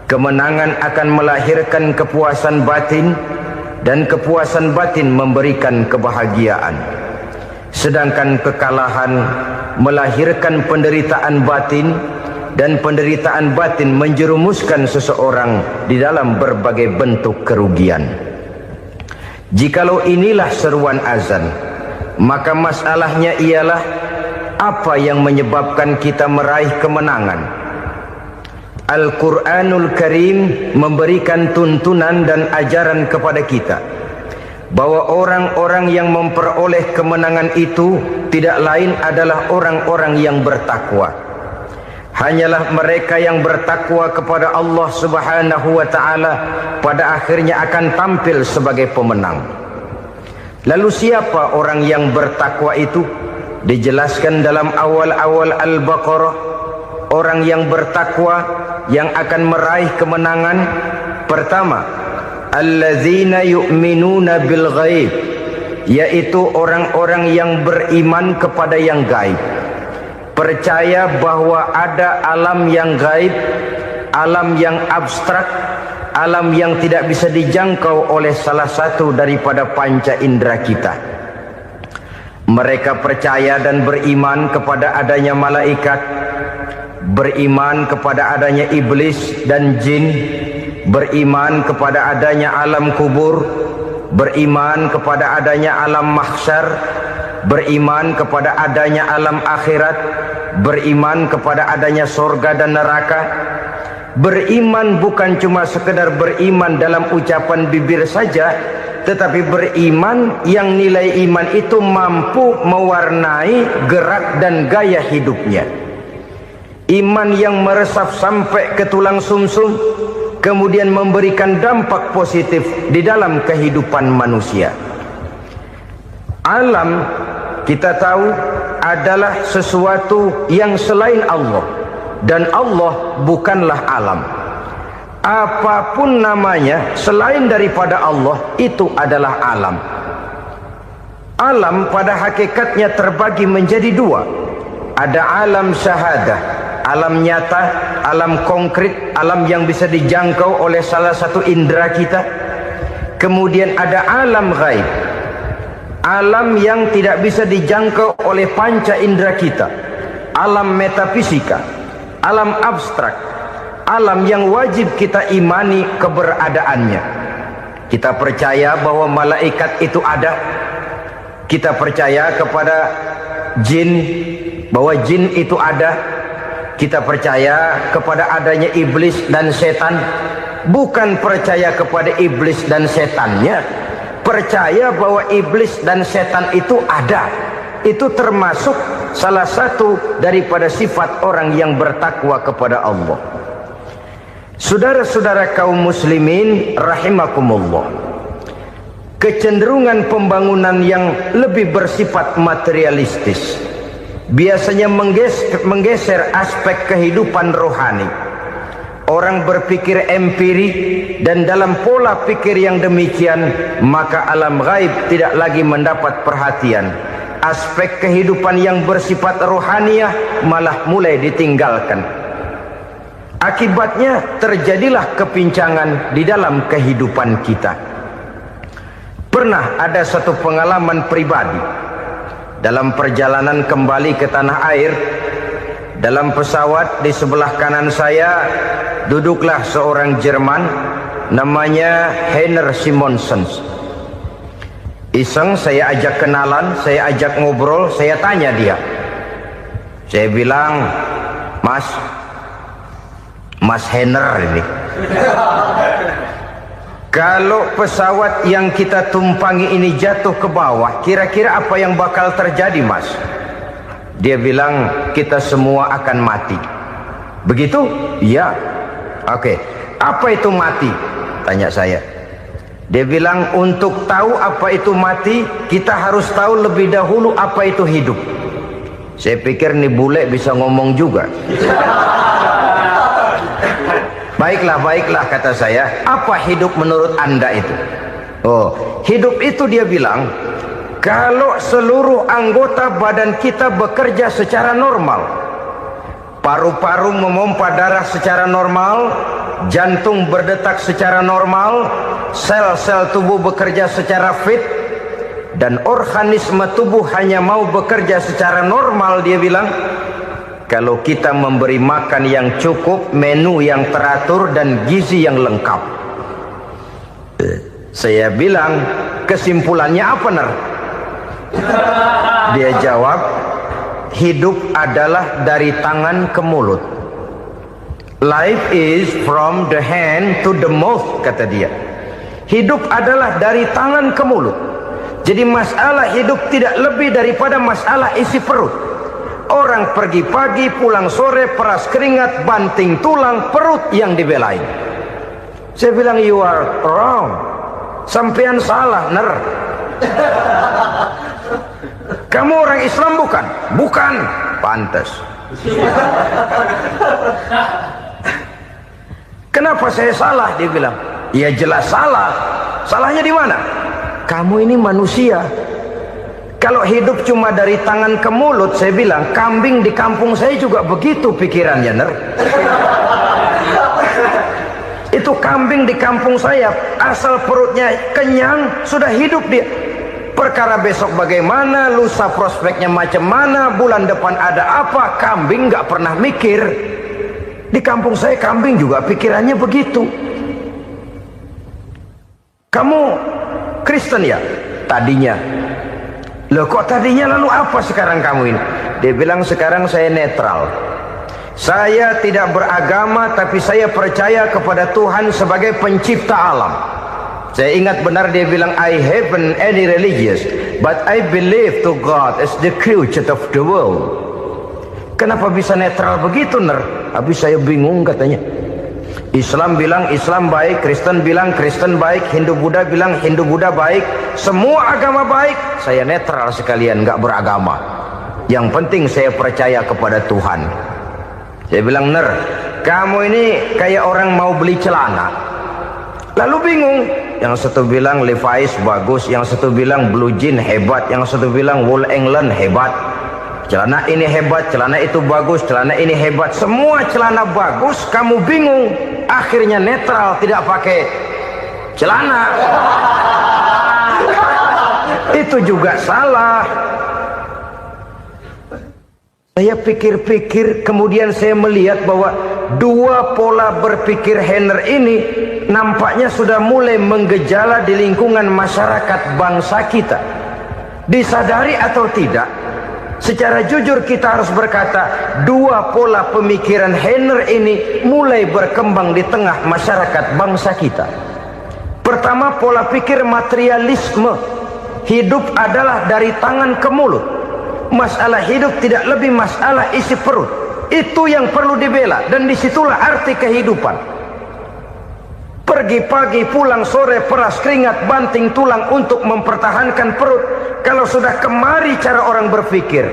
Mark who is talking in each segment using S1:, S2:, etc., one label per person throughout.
S1: Kemenangan akan melahirkan kepuasan batin, dan kepuasan batin memberikan kebahagiaan. Sedangkan kekalahan melahirkan penderitaan batin, dan penderitaan batin menjerumuskan seseorang di dalam berbagai bentuk kerugian. Jikalau inilah seruan azan, maka masalahnya ialah apa yang menyebabkan kita meraih kemenangan. Al-Quranul Karim memberikan tuntunan dan ajaran kepada kita bahwa orang-orang yang memperoleh kemenangan itu tidak lain adalah orang-orang yang bertakwa. Hanyalah mereka yang bertakwa kepada Allah Subhanahu wa ta'ala pada akhirnya akan tampil sebagai pemenang. Lalu siapa orang yang bertakwa itu? Dijelaskan dalam awal-awal Al-Baqarah, orang yang bertakwa yang akan meraih kemenangan. Pertama, alladzina yu'minuna bil ghaib, yaitu orang-orang yang beriman kepada yang gaib, percaya bahwa ada alam yang gaib, alam yang abstrak, alam yang tidak bisa dijangkau oleh salah satu daripada panca indera kita. Mereka percaya dan beriman kepada adanya malaikat, beriman kepada adanya iblis dan jin, beriman kepada adanya alam kubur, beriman kepada adanya alam mahsyar, beriman kepada adanya alam akhirat, beriman kepada adanya surga dan neraka. Beriman bukan cuma sekedar beriman dalam ucapan bibir saja, tetapi beriman yang nilai iman itu mampu mewarnai gerak dan gaya hidupnya. Iman yang meresap sampai ke tulang sumsum, kemudian memberikan dampak positif di dalam kehidupan manusia. Alam, kita tahu, adalah sesuatu yang selain Allah, dan Allah bukanlah alam. Apapun namanya selain daripada Allah, itu adalah alam. Alam pada hakikatnya terbagi menjadi dua. Ada alam syahadah, alam nyata, alam konkret, alam yang bisa dijangkau oleh salah satu indera kita. Kemudian ada alam ghaib, alam yang tidak bisa dijangkau oleh panca indera kita, alam metafisika, alam abstrak, alam yang wajib kita imani keberadaannya. Kita percaya bahwa malaikat itu ada, kita percaya kepada jin, bahwa jin itu ada, kita percaya kepada adanya iblis dan setan. Bukan percaya kepada iblis dan setannya, percaya bahwa iblis dan setan itu ada. Itu termasuk salah satu daripada sifat orang yang bertakwa kepada Allah. Saudara-saudara kaum muslimin rahimakumullah, kecenderungan pembangunan yang lebih bersifat materialistis biasanya menggeser aspek kehidupan rohani. Orang berpikir empiri, dan dalam pola pikir yang demikian, maka alam gaib tidak lagi mendapat perhatian. Aspek kehidupan yang bersifat rohaniah malah mulai ditinggalkan. Akibatnya terjadilah kepincangan di dalam kehidupan kita. Pernah ada satu pengalaman pribadi dalam perjalanan kembali ke tanah air. Dalam pesawat di sebelah kanan saya duduklah seorang Jerman, namanya Heiner Simonsen. Iseng saya ajak kenalan, saya ajak ngobrol, saya tanya dia. Saya bilang, Mas Heiner ini, kalau pesawat yang kita tumpangi ini jatuh ke bawah, kira-kira apa yang bakal terjadi, Mas? Dia bilang, kita semua akan mati. Begitu? Iya. Oke. Apa itu mati? Tanya saya. Dia bilang, untuk tahu apa itu mati, kita harus tahu lebih dahulu apa itu hidup. Saya pikir nih bule bisa ngomong juga. Baiklah kata saya. Apa hidup menurut Anda itu? Oh, hidup itu dia bilang, kalau seluruh anggota badan kita bekerja secara normal, paru-paru memompa darah secara normal, jantung berdetak secara normal, sel-sel tubuh bekerja secara fit, dan organisme tubuh hanya mau bekerja secara normal. Dia bilang, kalau kita memberi makan yang cukup, menu yang teratur, dan gizi yang lengkap. Saya bilang, kesimpulannya apa, Ner? Dia jawab, hidup adalah dari tangan ke mulut. Life is from the hand to the mouth, kata dia. Hidup adalah dari tangan ke mulut. Jadi masalah hidup tidak lebih daripada masalah isi perut. Orang pergi pagi, pulang sore, peras keringat, banting tulang, perut yang dibelain. Saya bilang, you are wrong. Sampean salah, Ner. Kamu orang Islam bukan? Bukan. Pantas. Kenapa saya salah? Dia bilang, ya jelas salah. Salahnya di mana? Kamu ini manusia. Kalau hidup cuma dari tangan ke mulut, saya bilang, kambing di kampung saya juga begitu pikirannya, Ner. Itu kambing di kampung saya, asal perutnya kenyang, sudah hidup dia. Perkara besok bagaimana, lusa prospeknya macam mana, bulan depan ada apa, kambing nggak pernah mikir. Di kampung saya kambing juga pikirannya begitu. Kamu Kristen ya? Tadinya. Loh kok tadinya, lalu apa sekarang kamu ini? Dia bilang, sekarang saya netral. Saya tidak beragama, tapi saya percaya kepada Tuhan sebagai pencipta alam. Saya ingat benar dia bilang, I haven't any religious, but I believe to God as the creator of the world. Kenapa bisa netral begitu, Ner? Habis saya bingung katanya. Islam bilang Islam baik, Kristen bilang Kristen baik, Hindu Buddha bilang Hindu Buddha baik, semua agama baik. Saya netral sekalian, nggak beragama. Yang penting saya percaya kepada Tuhan. Saya bilang, Ner, kamu ini kayak orang mau beli celana, lalu bingung. Yang satu bilang Levi's bagus, yang satu bilang Blue Jean hebat, yang satu bilang Wool England hebat. Celana ini hebat, celana itu bagus, celana ini hebat. Semua celana bagus, kamu bingung. Akhirnya netral, tidak pakai celana. Itu juga salah. Saya pikir-pikir, kemudian saya melihat bahwa dua pola berpikir Henner ini nampaknya sudah mulai menggejala di lingkungan masyarakat bangsa kita. Disadari atau tidak, secara jujur kita harus berkata, dua pola pemikiran Henner ini mulai berkembang di tengah masyarakat bangsa kita. Pertama, pola pikir materialisme. Hidup adalah dari tangan ke mulut. Masalah hidup tidak lebih masalah isi perut. Itu yang perlu dibela, dan disitulah arti kehidupan. Pergi pagi, pulang sore, peras keringat, banting tulang untuk mempertahankan perut. Kalau sudah kemari cara orang berpikir,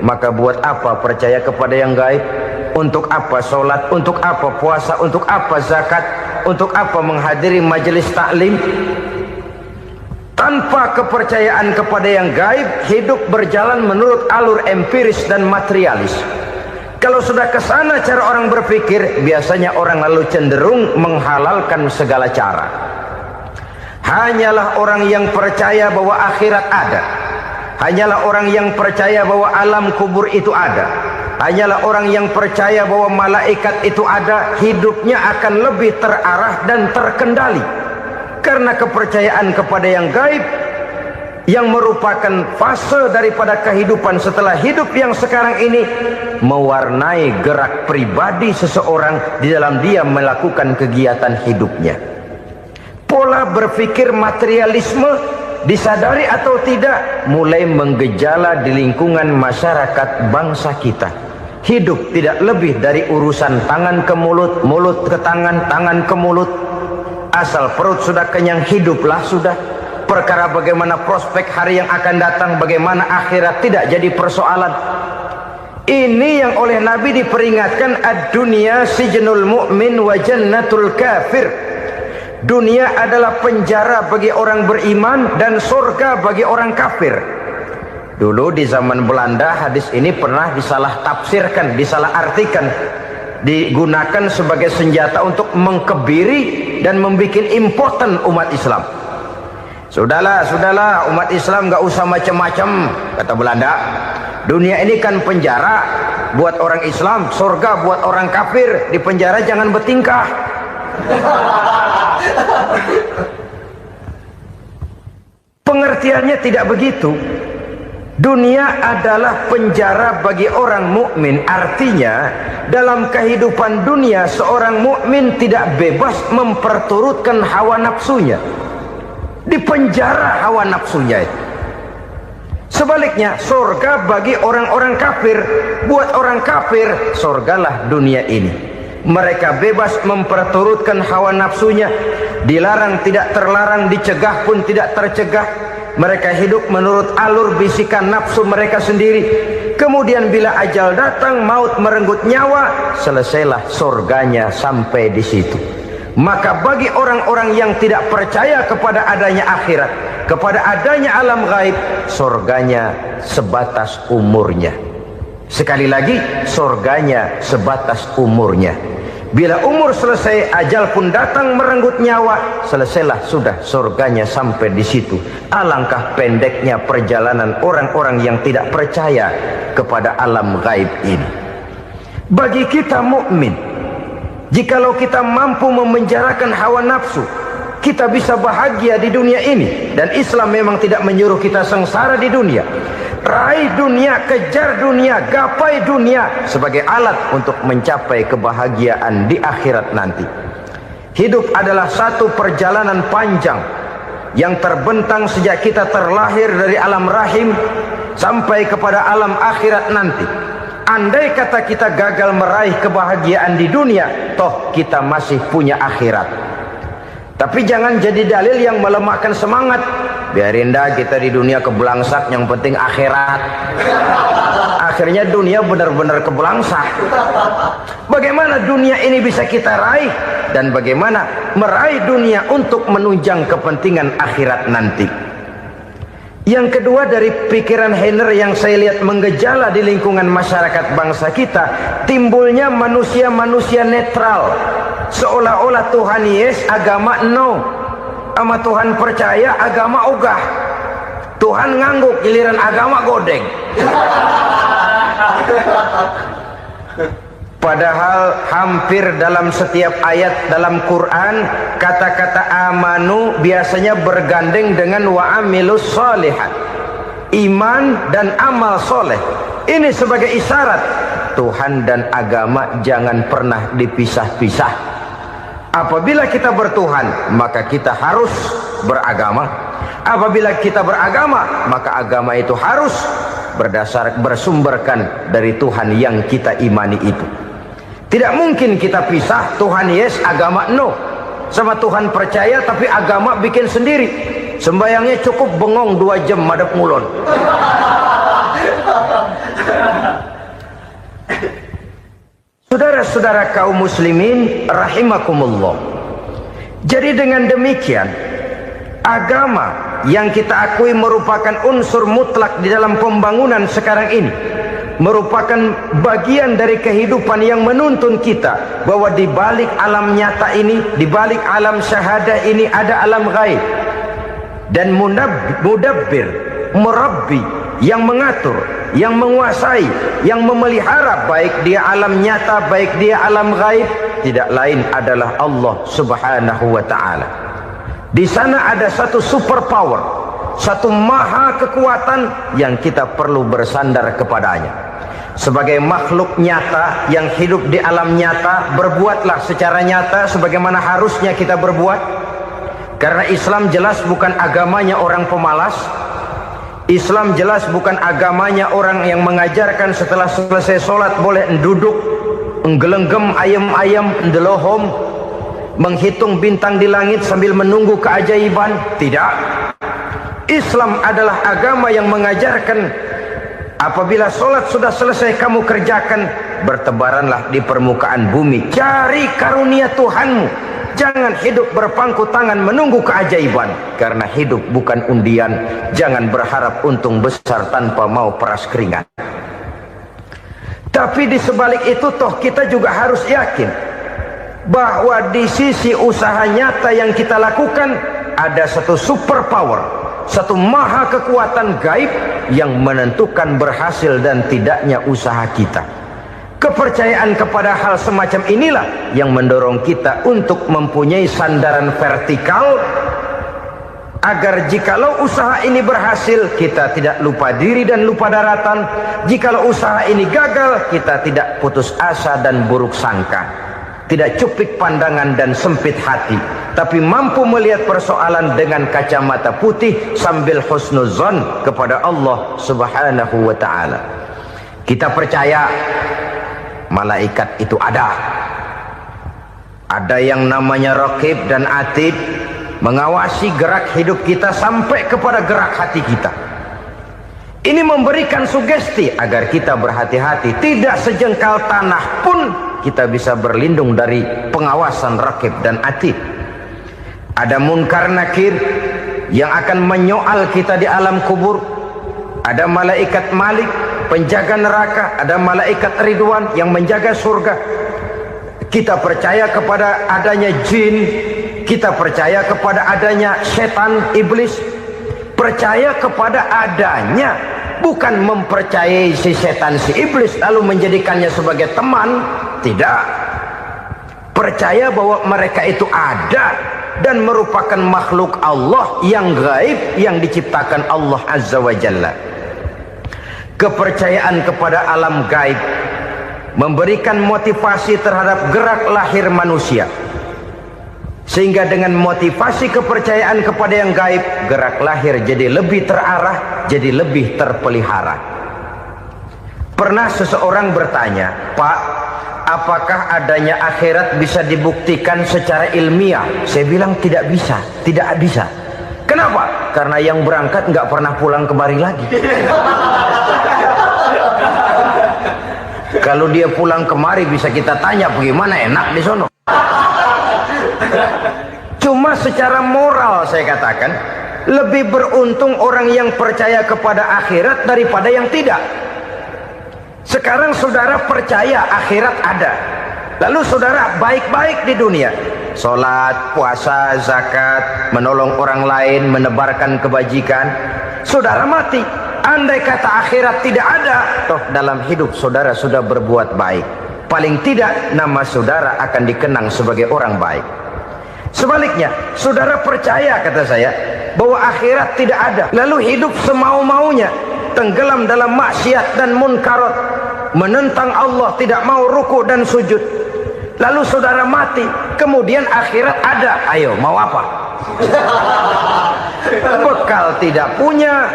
S1: maka buat apa percaya kepada yang gaib? Untuk apa sholat? Untuk apa puasa? Untuk apa zakat? Untuk apa menghadiri majelis taklim? Tanpa kepercayaan kepada yang gaib, hidup berjalan menurut alur empiris dan materialis. Kalau sudah ke sana cara orang berpikir, biasanya orang lalu cenderung menghalalkan segala cara. Hanyalah orang yang percaya bahwa akhirat ada. Hanyalah orang yang percaya bahwa alam kubur itu ada. Hanyalah orang yang percaya bahwa malaikat itu ada, hidupnya akan lebih terarah dan terkendali. Karena kepercayaan kepada yang gaib, yang merupakan fase daripada kehidupan setelah hidup yang sekarang ini, mewarnai gerak pribadi seseorang di dalam dia melakukan kegiatan hidupnya. Pola berpikir materialisme, disadari atau tidak, mulai menggejala di lingkungan masyarakat bangsa kita. Hidup tidak lebih dari urusan tangan ke mulut, mulut ke tangan, tangan ke mulut. Asal perut sudah kenyang, hiduplah sudah. Perkara bagaimana prospek hari yang akan datang, bagaimana akhirat, tidak jadi persoalan. Ini yang oleh Nabi diperingatkan, ad-dunya sijnul mu'min wa jannatul kafir. Dunia adalah penjara bagi orang beriman dan surga bagi orang kafir. Dulu di zaman Belanda hadis ini pernah disalah tafsirkan, disalah artikan. digunakan sebagai senjata untuk mengkebiri dan membuat impoten umat Islam. Sudahlah umat Islam gak usah macam-macam, kata Belanda. Dunia ini kan penjara buat orang Islam, surga buat orang kafir. Di penjara jangan bertingkah. Pengertiannya tidak begitu. Dunia adalah penjara bagi orang mukmin. Artinya dalam kehidupan dunia seorang mukmin tidak bebas memperturutkan hawa nafsunya. Di penjara hawa nafsunya itu. Sebaliknya surga bagi orang-orang kafir. Buat orang kafir surgalah dunia ini. Mereka bebas memperturutkan hawa nafsunya. Dilarang tidak terlarang, dicegah pun tidak tercegah. Mereka hidup menurut alur bisikan nafsu mereka sendiri. Kemudian bila ajal datang, maut merenggut nyawa, selesailah surganya sampai di situ. Maka bagi orang-orang yang tidak percaya kepada adanya akhirat, kepada adanya alam gaib, surganya sebatas umurnya. Sekali lagi, surganya sebatas umurnya. Bila umur selesai, ajal pun datang merenggut nyawa, selesailah sudah surganya sampai di situ. Alangkah pendeknya perjalanan orang-orang yang tidak percaya kepada alam gaib ini. Bagi kita mukmin, jikalau kita mampu memenjarakan hawa nafsu, kita bisa bahagia di dunia ini. Dan Islam memang tidak menyuruh kita sengsara di dunia. Raih dunia, kejar dunia, gapai dunia sebagai alat untuk mencapai kebahagiaan di akhirat nanti. Hidup adalah satu perjalanan panjang yang terbentang sejak kita terlahir dari alam rahim sampai kepada alam akhirat nanti. Andai kata kita gagal meraih kebahagiaan di dunia, toh kita masih punya akhirat. Tapi jangan jadi dalil yang melemahkan semangat. Biarin dah kita di dunia kebelangsak, yang penting akhirat. Akhirnya dunia benar-benar kebelangsak. Bagaimana dunia ini bisa kita raih, dan bagaimana meraih dunia untuk menunjang kepentingan akhirat nanti. Yang kedua, dari pikiran Heiner yang saya lihat menggejala di lingkungan masyarakat bangsa kita, timbulnya manusia-manusia netral. Seolah-olah Tuhan yes, agama no. Sama Tuhan percaya, agama ogah. Tuhan ngangguk, giliran agama godeng. Padahal hampir dalam setiap ayat dalam Quran, kata-kata amanu biasanya bergandeng dengan wa amilus sholihat. Iman dan amal soleh. Ini sebagai isyarat Tuhan dan agama jangan pernah dipisah-pisah. Apabila kita bertuhan, maka kita harus beragama. Apabila kita beragama, maka agama itu harus bersumberkan dari Tuhan yang kita imani itu. Tidak mungkin kita pisah, Tuhan yes, agama no. Sama Tuhan percaya tapi agama bikin sendiri. Sembayangnya cukup bengong 2 jam madep ngulon. Saudara-saudara kaum muslimin rahimakumullah. Jadi dengan demikian, agama yang kita akui merupakan unsur mutlak di dalam pembangunan sekarang ini, merupakan bagian dari kehidupan yang menuntun kita bahwa di balik alam nyata ini, di balik alam syahadah ini ada alam gaib. Dan mudabbir, murabbi, yang mengatur, yang menguasai, yang memelihara baik dia alam nyata, baik dia alam gaib, tidak lain adalah Allah Subhanahu wa ta'ala. Di sana ada satu super power, satu maha kekuatan yang kita perlu bersandar kepadanya. Sebagai makhluk nyata yang hidup di alam nyata, berbuatlah secara nyata sebagaimana harusnya kita berbuat. Karena Islam jelas bukan agamanya orang pemalas. Islam jelas bukan agamanya orang yang mengajarkan setelah selesai sholat boleh duduk, nggelenggem ayam-ayam, ndelohom, menghitung bintang di langit sambil menunggu keajaiban. Tidak. Islam adalah agama yang mengajarkan apabila sholat sudah selesai kamu kerjakan, bertebaranlah di permukaan bumi, cari karunia Tuhanmu. Jangan hidup berpangku tangan menunggu keajaiban. Karena hidup bukan undian. Jangan berharap untung besar tanpa mau peras keringat. Tapi di sebalik itu toh kita juga harus yakin bahwa di sisi usaha nyata yang kita lakukan ada satu super power, satu maha kekuatan gaib yang menentukan berhasil dan tidaknya usaha kita. Kepercayaan kepada hal semacam inilah yang mendorong kita untuk mempunyai sandaran vertikal, agar jikalau usaha ini berhasil, kita tidak lupa diri dan lupa daratan. Jikalau usaha ini gagal, kita tidak putus asa dan buruk sangka, tidak cupik pandangan dan sempit hati, tapi mampu melihat persoalan dengan kacamata putih sambil husnuzon kepada Allah subhanahu wa ta'ala. Kita percaya malaikat itu ada yang namanya raqib dan atid, mengawasi gerak hidup kita sampai kepada gerak hati kita. Ini memberikan sugesti agar kita berhati-hati, tidak sejengkal tanah pun kita bisa berlindung dari pengawasan raqib dan atid. Ada munkar nakir yang akan menyoal kita di alam kubur. Ada malaikat Malik, penjaga neraka. Ada malaikat Ridwan yang menjaga surga. Kita percaya kepada adanya jin, kita percaya kepada adanya setan, iblis. Percaya kepada adanya, bukan mempercayai si setan, si iblis lalu menjadikannya sebagai teman. Tidak. Percaya bahwa mereka itu ada dan merupakan makhluk Allah yang gaib yang diciptakan Allah Azza wa Jalla. Kepercayaan kepada alam gaib memberikan motivasi terhadap gerak lahir manusia, sehingga dengan motivasi kepercayaan kepada yang gaib, gerak lahir jadi lebih terarah, jadi lebih terpelihara. Pernah seseorang bertanya, "Pak, apakah adanya akhirat bisa dibuktikan secara ilmiah?" Saya bilang tidak bisa, tidak bisa. Kenapa? Karena yang berangkat nggak pernah pulang kemari lagi. Kalau dia pulang kemari bisa kita tanya bagaimana enak di sono. Cuma secara moral saya katakan, lebih beruntung orang yang percaya kepada akhirat daripada yang tidak. Sekarang saudara percaya akhirat ada, lalu saudara baik-baik di dunia, sholat, puasa, zakat, menolong orang lain, menebarkan kebajikan. Saudara mati, andai kata akhirat tidak ada, toh dalam hidup saudara sudah berbuat baik, paling tidak nama saudara akan dikenang sebagai orang baik. Sebaliknya, saudara percaya, kata saya, bahwa akhirat tidak ada, lalu hidup semau-maunya, tenggelam dalam maksiat dan munkarat, menentang Allah, tidak mau ruku dan sujud, lalu saudara mati, kemudian akhirat ada, ayo mau apa? Bekal tidak punya.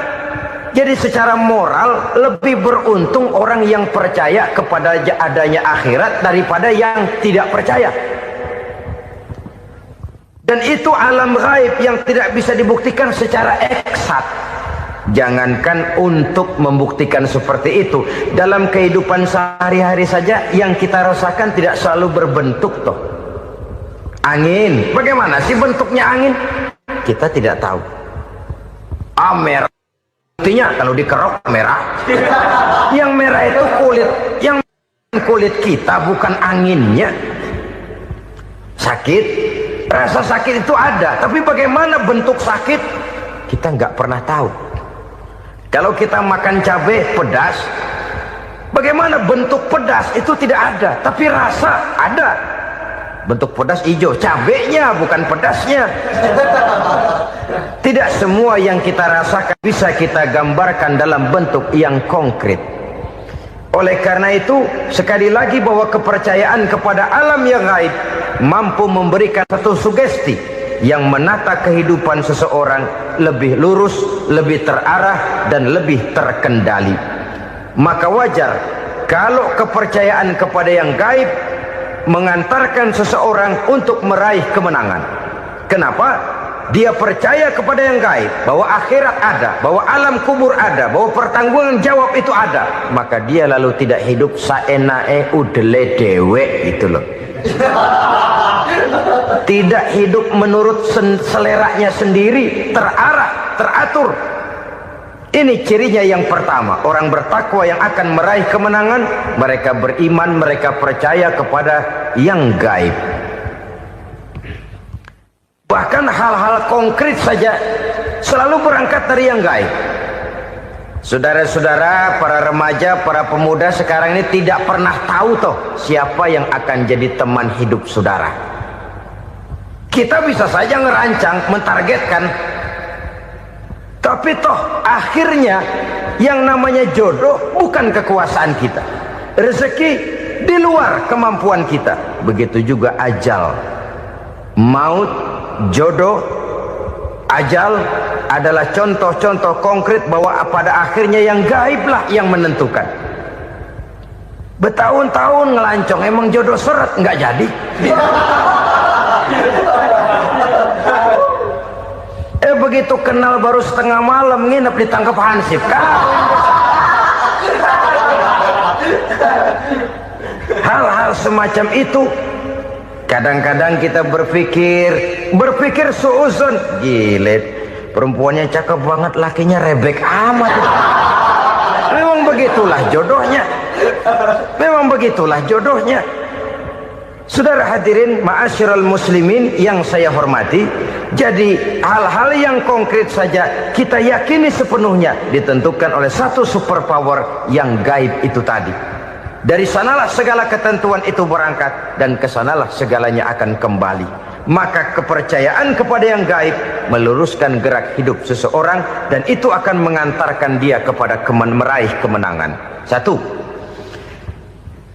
S1: Jadi secara moral lebih beruntung orang yang percaya kepada adanya akhirat daripada yang tidak percaya. Dan itu alam gaib yang tidak bisa dibuktikan secara eksakt. Jangankan untuk membuktikan seperti itu, dalam kehidupan sehari-hari saja yang kita rasakan tidak selalu berbentuk toh. Angin, bagaimana sih bentuknya angin? Kita tidak tahu. Merah, buktinya kalau dikerok merah. Yang merah itu kulit, yang kulit kita bukan anginnya. Sakit, rasa sakit itu ada, tapi bagaimana bentuk sakit kita nggak pernah tahu. Kalau kita makan cabai pedas, bagaimana bentuk pedas itu tidak ada, tapi rasa ada. Bentuk pedas hijau, cabenya bukan pedasnya. Tidak semua yang kita rasakan bisa kita gambarkan dalam bentuk yang konkret. Oleh karena itu, sekali lagi bahwa kepercayaan kepada alam yang gaib mampu memberikan satu sugesti yang menata kehidupan seseorang lebih lurus, lebih terarah, dan lebih terkendali. Maka wajar kalau kepercayaan kepada yang gaib mengantarkan seseorang untuk meraih kemenangan. Kenapa? Dia percaya kepada yang gaib, bahwa akhirat ada, bahwa alam kubur ada, bahwa pertanggungan jawab itu ada. Maka dia lalu tidak hidup saenae udele dewe, itu loh. Tidak hidup menurut seleranya sendiri, terarah, teratur. Ini cirinya yang pertama, orang bertakwa yang akan meraih kemenangan, mereka beriman, mereka percaya kepada yang gaib. Bahkan hal-hal konkret saja selalu berangkat dari yang gaib. Saudara-saudara, para remaja, para pemuda sekarang ini tidak pernah tahu toh siapa yang akan jadi teman hidup saudara. Kita bisa saja ngerancang, mentargetkan, tapi toh akhirnya yang namanya jodoh bukan kekuasaan kita. Rezeki di luar kemampuan kita. Begitu juga ajal, maut, jodoh, ajal adalah contoh-contoh konkret bahwa pada akhirnya yang gaiblah yang menentukan. Bertahun-tahun ngelancong, emang jodoh seret nggak jadi. Begitu kenal baru setengah malam nginep ditangkap hansip kan. Hal-hal semacam itu kadang-kadang kita berpikir suuzon, gile, perempuannya cakep banget, lakinya rebek amat. Memang begitulah jodohnya. Memang begitulah jodohnya. Saudara hadirin ma'asyiral muslimin yang saya hormati, jadi hal-hal yang konkret saja kita yakini sepenuhnya ditentukan oleh satu superpower yang gaib itu tadi. Dari sanalah segala ketentuan itu berangkat dan kesanalah segalanya akan kembali. Maka kepercayaan kepada yang gaib meluruskan gerak hidup seseorang dan itu akan mengantarkan dia kepada meraih kemenangan. Satu.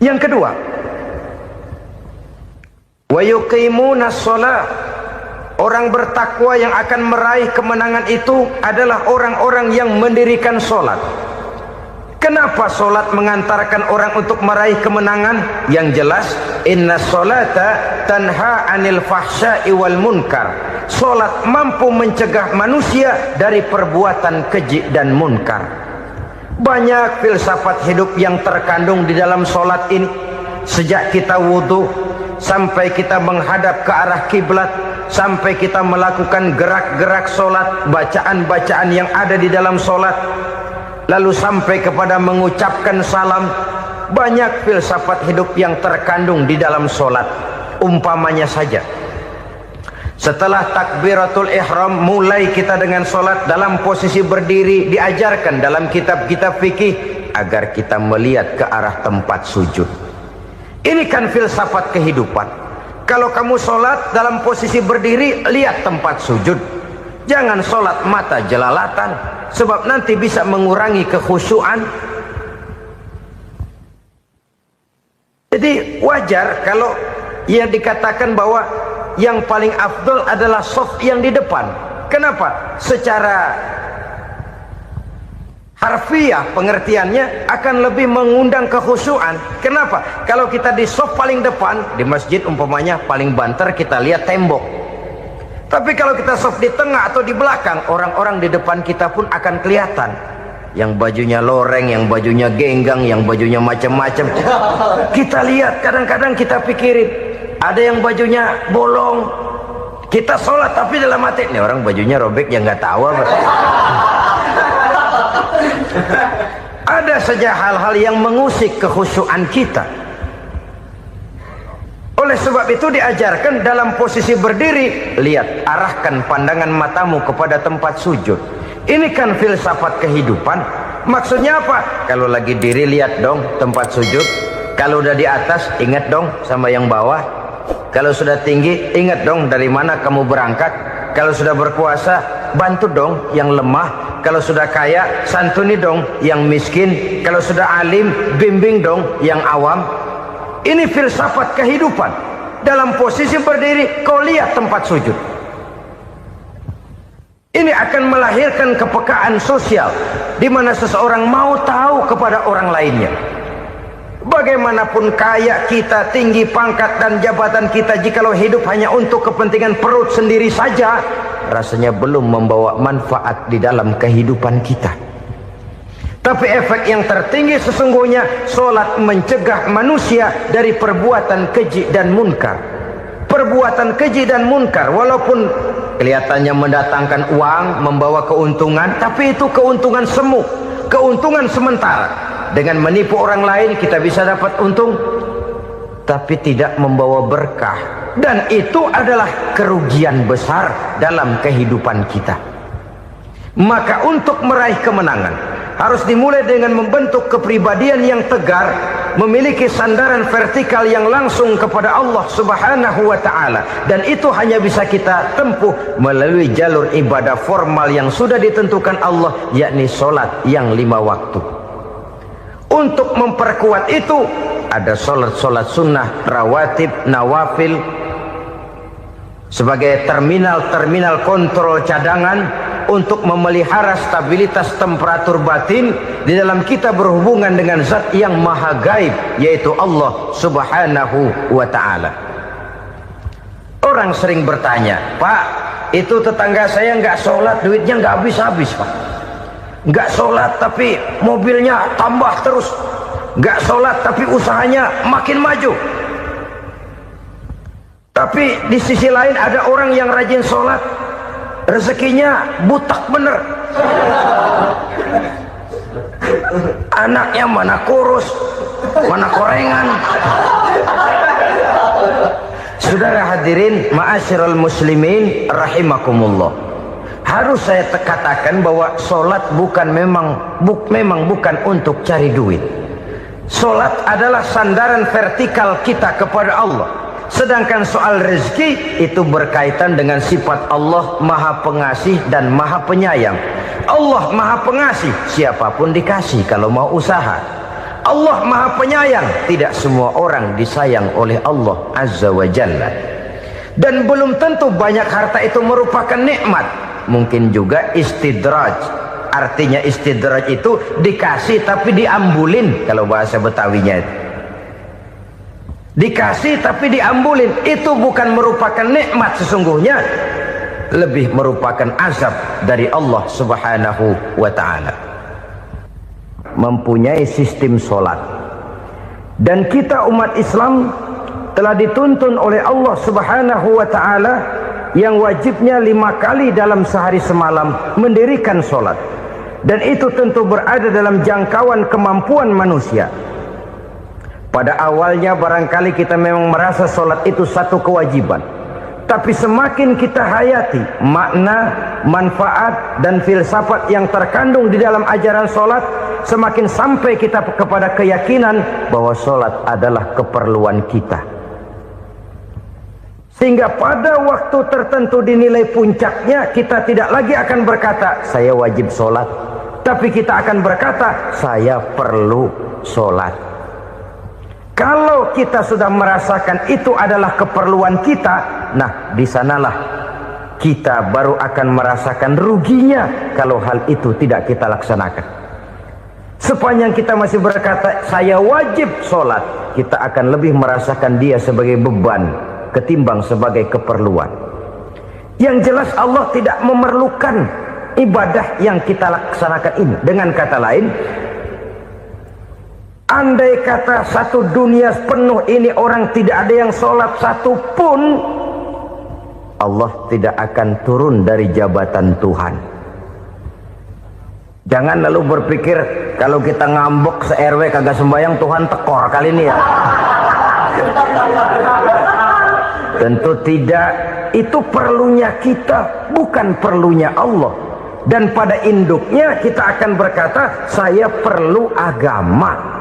S1: Yang kedua, wa yuqimuna shalah. Orang bertakwa yang akan meraih kemenangan itu adalah orang-orang yang mendirikan sholat. Kenapa sholat mengantarkan orang untuk meraih kemenangan? Yang jelas, inna sholata tanha anil fahsya'i wal munkar. Sholat mampu mencegah manusia dari perbuatan keji dan munkar. Banyak filsafat hidup yang terkandung di dalam sholat ini. Sejak kita wudhu sampai kita menghadap ke arah kiblat, sampai kita melakukan gerak-gerak sholat, bacaan-bacaan yang ada di dalam sholat, lalu sampai kepada mengucapkan salam. Banyak filsafat hidup yang terkandung di dalam sholat. Umpamanya saja, setelah takbiratul ihram mulai kita dengan sholat dalam posisi berdiri, diajarkan dalam kitab-kitab fikih agar kita melihat ke arah tempat sujud. Ini kan filsafat kehidupan. Kalau kamu sholat dalam posisi berdiri, lihat tempat sujud. Jangan sholat mata jelalatan, sebab nanti bisa mengurangi kekhusyuan. Jadi wajar kalau yang dikatakan bahwa yang paling afdol adalah shaf yang di depan. Kenapa? Secara harfiah pengertiannya akan lebih mengundang kekhusyuan. Kenapa? Kalau kita di shaf paling depan di masjid umpamanya paling banter kita lihat tembok. Tapi kalau kita shaf di tengah atau di belakang, orang-orang di depan kita pun akan kelihatan. Yang bajunya loreng, yang bajunya genggang, yang bajunya macam-macam. Kita lihat, kadang-kadang kita pikirin, ada yang bajunya bolong. Kita sholat tapi dalam hati, nih orang bajunya robek yang nggak tahu apa. Ada saja hal-hal yang mengusik kekhusyuan kita. Oleh sebab itu diajarkan dalam posisi berdiri, lihat, arahkan pandangan matamu kepada tempat sujud. Ini kan filsafat kehidupan. Maksudnya apa? Kalau lagi diri lihat dong tempat sujud. Kalau udah di atas ingat dong sama yang bawah. Kalau sudah tinggi ingat dong dari mana kamu berangkat. Kalau sudah berkuasa bantu dong yang lemah. Kalau sudah kaya santuni dong yang miskin. Kalau sudah alim bimbing dong yang awam. Ini filsafat kehidupan. Dalam posisi berdiri kau lihat tempat sujud. Ini akan melahirkan kepekaan sosial di mana seseorang mau tahu kepada orang lainnya. Bagaimanapun kaya kita, tinggi pangkat dan jabatan kita, jikalau hidup hanya untuk kepentingan perut sendiri saja, rasanya belum membawa manfaat di dalam kehidupan kita. Tapi efek yang tertinggi sesungguhnya, sholat mencegah manusia dari perbuatan keji dan munkar. Perbuatan keji dan munkar, walaupun kelihatannya mendatangkan uang, membawa keuntungan, tapi itu keuntungan semu, keuntungan sementara. Dengan menipu orang lain kita bisa dapat untung, tapi tidak membawa berkah, dan itu adalah kerugian besar dalam kehidupan kita. Maka untuk meraih kemenangan harus dimulai dengan membentuk kepribadian yang tegar, memiliki sandaran vertikal yang langsung kepada Allah Subhanahu wa ta'ala, dan itu hanya bisa kita tempuh melalui jalur ibadah formal yang sudah ditentukan Allah, yakni sholat yang 5 waktu. Untuk memperkuat itu ada sholat sunnah, rawatib, nawafil sebagai terminal kontrol cadangan untuk memelihara stabilitas temperatur batin di dalam kita berhubungan dengan zat yang maha gaib, yaitu Allah Subhanahu wa ta'ala. Orang sering bertanya, Pak, itu tetangga saya nggak sholat, duitnya nggak habis-habis, Pak. Nggak sholat tapi mobilnya tambah terus, nggak sholat tapi usahanya makin maju. Tapi di sisi lain ada orang yang rajin sholat, rezekinya butak bener, anaknya mana kurus, mana korengan. Saudara hadirin ma'asyiral muslimin rahimakumullah, harus saya katakan bahwa sholat memang bukan untuk cari duit. Sholat adalah sandaran vertikal kita kepada Allah. Sedangkan soal rezeki itu berkaitan dengan sifat Allah maha pengasih dan maha penyayang. Allah maha pengasih, siapapun dikasih kalau mau usaha. Allah maha penyayang, tidak semua orang disayang oleh Allah Azza wa Jalla. Dan belum tentu banyak harta itu merupakan nikmat, mungkin juga istidraj. Artinya istidraj itu dikasih tapi diambulin, kalau bahasa Betawinya itu. Dikasih tapi diambulin, itu bukan merupakan nikmat sesungguhnya, lebih merupakan azab dari Allah Subhanahu wa ta'ala. Mempunyai sistem sholat, dan kita umat Islam telah dituntun oleh Allah Subhanahu wa ta'ala yang wajibnya 5 kali dalam sehari semalam mendirikan sholat, dan itu tentu berada dalam jangkauan kemampuan manusia. Pada awalnya barangkali kita memang merasa sholat itu satu kewajiban, tapi semakin kita hayati makna, manfaat dan filsafat yang terkandung di dalam ajaran sholat, semakin sampai kita kepada keyakinan bahwa sholat adalah keperluan kita. Sehingga pada waktu tertentu dinilai puncaknya, kita tidak lagi akan berkata saya wajib sholat, tapi kita akan berkata saya perlu sholat. Kalau kita sudah merasakan itu adalah keperluan kita, nah di sanalah kita baru akan merasakan ruginya kalau hal itu tidak kita laksanakan. Sepanjang kita masih berkata saya wajib sholat, kita akan lebih merasakan dia sebagai beban ketimbang sebagai keperluan. Yang jelas Allah tidak memerlukan ibadah yang kita laksanakan ini. Dengan kata lain, andai kata satu dunia penuh ini orang tidak ada yang sholat satu pun, Allah tidak akan turun dari jabatan Tuhan. Jangan lalu berpikir kalau kita ngambek se-RW kagak sembahyang Tuhan tekor kali ini ya. Tentu tidak, itu perlunya kita, bukan perlunya Allah. Dan pada induknya kita akan berkata saya perlu agama.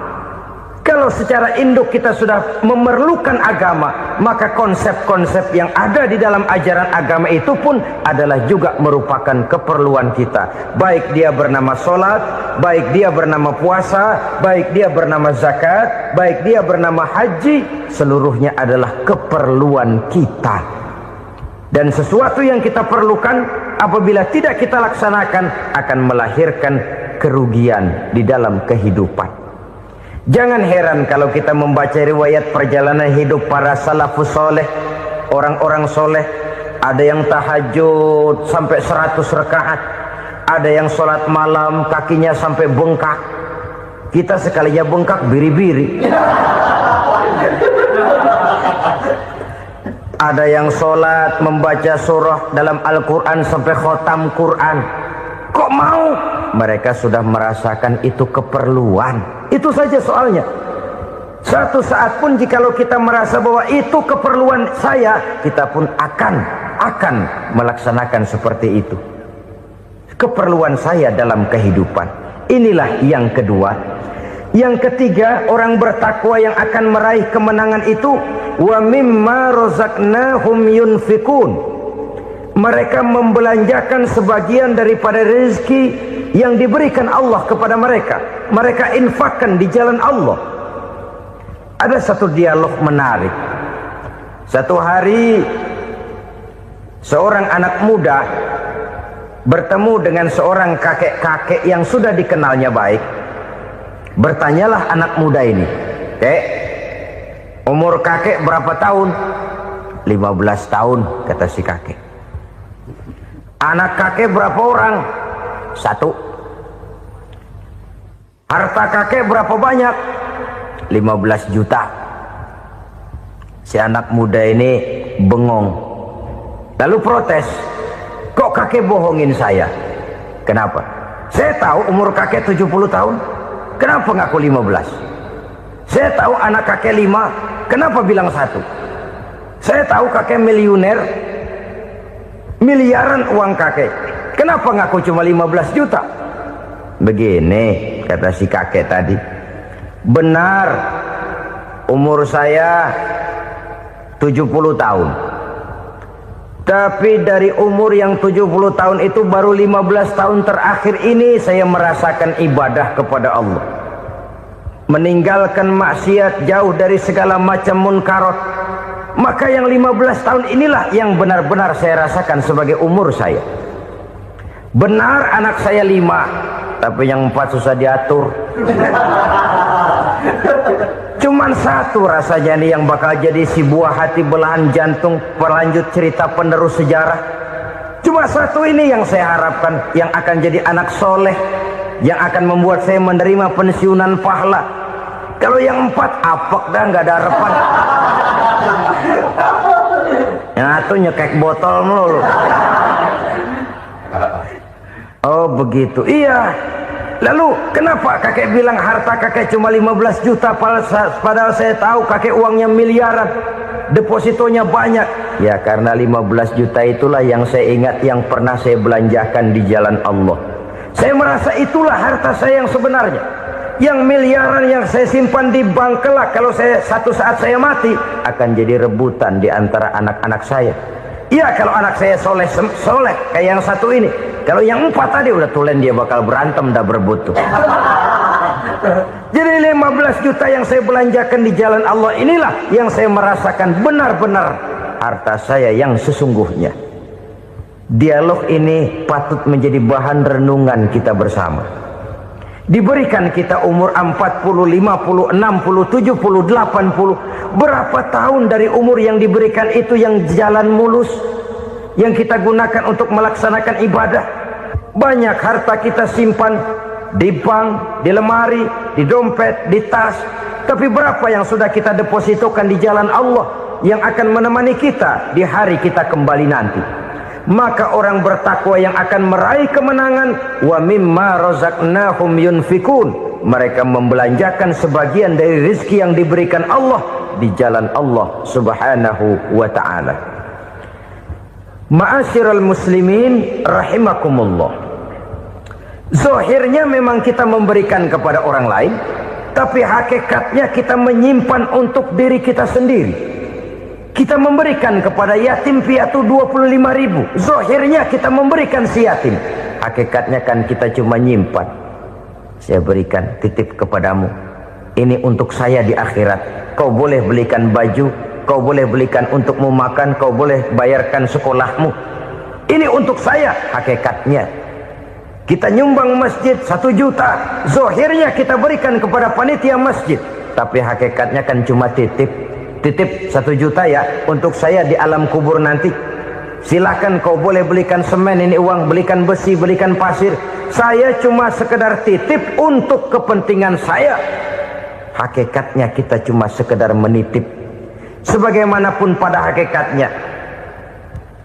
S1: Kalau secara induk kita sudah memerlukan agama, maka konsep-konsep yang ada di dalam ajaran agama itu pun adalah juga merupakan keperluan kita. Baik dia bernama sholat, baik dia bernama puasa, baik dia bernama zakat, baik dia bernama haji, seluruhnya adalah keperluan kita. Dan sesuatu yang kita perlukan apabila tidak kita laksanakan akan melahirkan kerugian di dalam kehidupan. Jangan heran kalau kita membaca riwayat perjalanan hidup para salafus soleh, orang-orang soleh. Ada yang tahajud sampai 100 rakaat, ada yang sholat malam kakinya sampai bengkak. Kita sekalinya bengkak biri-biri. Ada yang sholat membaca surah dalam Al-Quran sampai khotam Quran. Kok mau? Mereka sudah merasakan itu keperluan. Itu saja soalnya. Suatu saat pun jikalau kita merasa bahwa itu keperluan saya, kita pun akan melaksanakan seperti itu. Keperluan saya dalam kehidupan. Inilah yang kedua. Yang ketiga, orang bertakwa yang akan meraih kemenangan itu, wa mimma razaqnahum yunfikun. Mereka membelanjakan sebagian daripada rezeki yang diberikan Allah kepada mereka. Mereka infakkan di jalan Allah. Ada satu dialog menarik. Satu hari seorang anak muda bertemu dengan seorang kakek-kakek yang sudah dikenalnya baik. Bertanyalah anak muda ini, "Kek, umur kakek berapa tahun?" 15 tahun, kata si kakek. "Anak kakek berapa orang?" 1. "Harta kakek berapa banyak?" 15 juta. Si anak muda ini bengong, lalu protes, "Kok kakek bohongin saya?" "Kenapa?" "Saya tahu umur kakek 70 tahun. Kenapa ngaku 15? Saya tahu anak kakek 5. Kenapa bilang 1? Saya tahu kakek miliuner, miliaran uang kakek. Kenapa ngaku cuma 15 juta? Begini, kata si kakek tadi. Benar, umur saya 70 tahun. Tapi dari umur yang 70 tahun itu baru 15 tahun terakhir ini saya merasakan ibadah kepada Allah. Meninggalkan maksiat, jauh dari segala macam munkarat. Maka yang 15 tahun inilah yang benar-benar saya rasakan sebagai umur saya. Benar anak saya 5, tapi yang 4 susah diatur. Cuman 1 rasanya nih yang bakal jadi si buah hati belahan jantung pelanjut cerita penerus sejarah. Cuma 1 ini yang saya harapkan, yang akan jadi anak soleh, yang akan membuat saya menerima pensiunan pahala. Kalau yang 4 apek dah, nggak ada harapan. Yang 1 nyekek botol melulu. Oh begitu, iya. Lalu kenapa kakek bilang harta kakek cuma 15 juta padahal saya tahu kakek uangnya miliaran, depositonya banyak? Ya karena 15 juta itulah yang saya ingat yang pernah saya belanjakan di jalan Allah. Saya merasa itulah harta saya yang sebenarnya. Yang miliaran yang saya simpan di bank kelak kalau satu saat saya mati akan jadi rebutan di antara anak-anak saya. Iya kalau anak saya soleh kayak yang 1 ini. Kalau yang 4 tadi udah tulen dia bakal berantem dah berebut tuh. Jadi 15 juta yang saya belanjakan di jalan Allah inilah yang saya merasakan benar-benar harta saya yang sesungguhnya. Dialog ini patut menjadi bahan renungan kita bersama. Diberikan kita umur 40, 50, 60, 70, 80. Berapa tahun dari umur yang diberikan itu yang jalan mulus, yang kita gunakan untuk melaksanakan ibadah? Banyak harta kita simpan di bank, di lemari, di dompet, di tas. Tapi berapa yang sudah kita depositokan di jalan Allah yang akan menemani kita di hari kita kembali nanti? Maka orang bertakwa yang akan meraih kemenangan, wa mimma razaqnahum yunfikun. Mereka membelanjakan sebagian dari rezeki yang diberikan Allah di jalan Allah subhanahu wa ta'ala. Ma'asyiral muslimin rahimakumullah. Zahirnya memang kita memberikan kepada orang lain, tapi hakikatnya kita menyimpan untuk diri kita sendiri. Kita memberikan kepada yatim piatu 25.000. Zahirnya kita memberikan si yatim, hakikatnya kan kita cuma nyimpan. Saya berikan, titip kepadamu, ini untuk saya di akhirat. Kau boleh belikan baju, kau boleh belikan untukmu makan, kau boleh bayarkan sekolahmu. Ini untuk saya. Hakikatnya kita nyumbang masjid 1 juta, zahirnya kita berikan kepada panitia masjid, tapi hakikatnya kan cuma titip 1 juta ya untuk saya di alam kubur nanti. Silahkan kau boleh belikan semen, ini uang, belikan besi, belikan pasir. Saya cuma sekedar titip untuk kepentingan saya. Hakikatnya kita cuma sekedar menitip. Sebagaimanapun pada hakikatnya,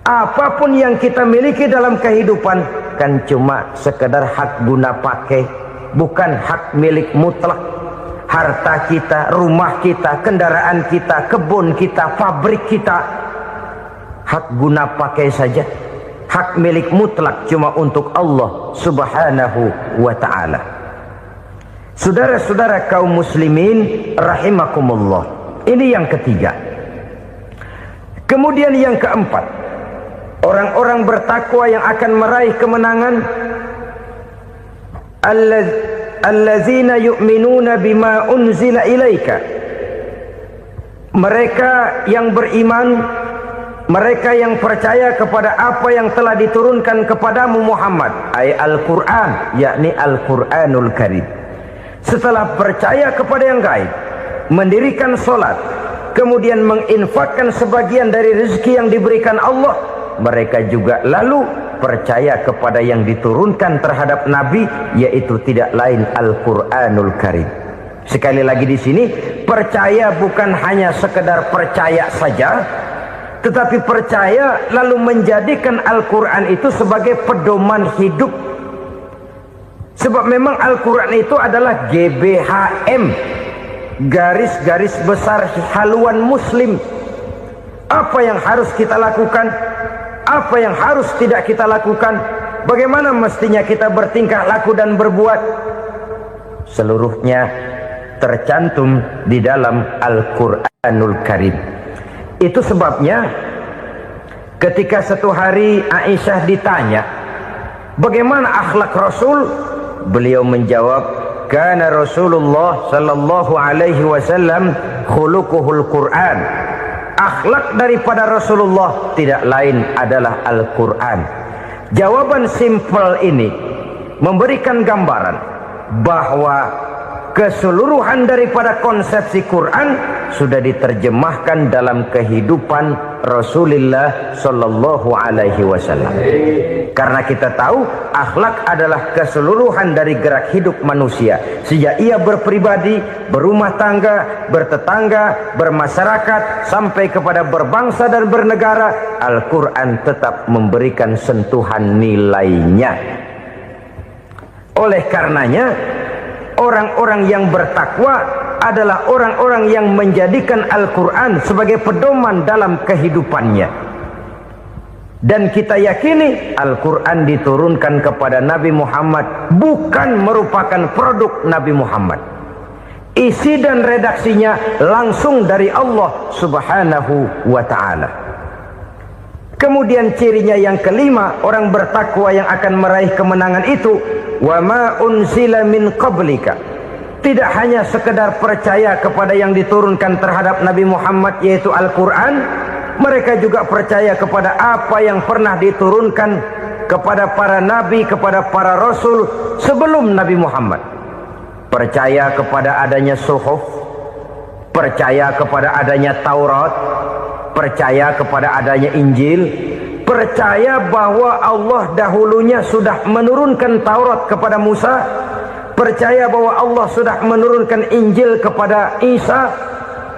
S1: apapun yang kita miliki dalam kehidupan kan cuma sekedar hak guna pakai, bukan hak milik mutlak. Harta kita, rumah kita, kendaraan kita, kebun kita, pabrik kita, hak guna pakai saja. Hak milik mutlak cuma untuk Allah Subhanahu wa ta'ala. Saudara-saudara kaum muslimin rahimakumullah, ini yang ketiga. Kemudian yang keempat, orang-orang bertakwa yang akan meraih kemenangan, allazina yu'minuna bima unzila ilaika, mereka yang beriman, mereka yang percaya kepada apa yang telah diturunkan kepadamu Muhammad, ay Al-Quran, yakni Al-Quranul Karim. Setelah percaya kepada yang gaib, mendirikan solat, kemudian menginfakkan sebagian dari rezeki yang diberikan Allah, mereka juga lalu percaya kepada yang diturunkan terhadap Nabi, yaitu tidak lain Al-Quranul Karim. Sekali lagi di sini, percaya bukan hanya sekedar percaya saja, tetapi percaya lalu menjadikan Al-Quran itu sebagai pedoman hidup. Sebab memang Al-Quran itu adalah GBHM, garis-garis besar haluan muslim. Apa yang harus kita lakukan, apa yang harus tidak kita lakukan, bagaimana mestinya kita bertingkah laku dan berbuat, seluruhnya tercantum di dalam Al-Quranul Karim. Itu sebabnya ketika satu hari Aisyah ditanya bagaimana akhlak Rasul, beliau menjawab, kana Rasulullah sallallahu alaihi wasallam khuluquhul Quran. Akhlak daripada Rasulullah tidak lain adalah Al-Quran. Jawaban simpel ini memberikan gambaran bahwa keseluruhan daripada konsepsi Quran sudah diterjemahkan dalam kehidupan Rasulullah sallallahu alaihi wasallam. Karena kita tahu akhlak adalah keseluruhan dari gerak hidup manusia. Sejak ia berpribadi, berumah tangga, bertetangga, bermasyarakat, sampai kepada berbangsa dan bernegara, Al-Quran tetap memberikan sentuhan nilainya. Oleh karenanya, orang-orang yang bertakwa adalah orang-orang yang menjadikan Al-Quran sebagai pedoman dalam kehidupannya. Dan kita yakini Al-Quran diturunkan kepada Nabi Muhammad bukan merupakan produk Nabi Muhammad. Isi dan redaksinya langsung dari Allah Subhanahu wa ta'ala. Kemudian cirinya yang kelima, orang bertakwa yang akan meraih kemenangan itu, wa ma unzila min qablika. Tidak hanya sekedar percaya kepada yang diturunkan terhadap Nabi Muhammad, yaitu Al-Quran, mereka juga percaya kepada apa yang pernah diturunkan kepada para nabi, kepada para rasul sebelum Nabi Muhammad. Percaya kepada adanya suhuf, percaya kepada adanya Taurat, percaya kepada adanya Injil, percaya bahwa Allah dahulunya sudah menurunkan Taurat kepada Musa, percaya bahwa Allah sudah menurunkan Injil kepada Isa,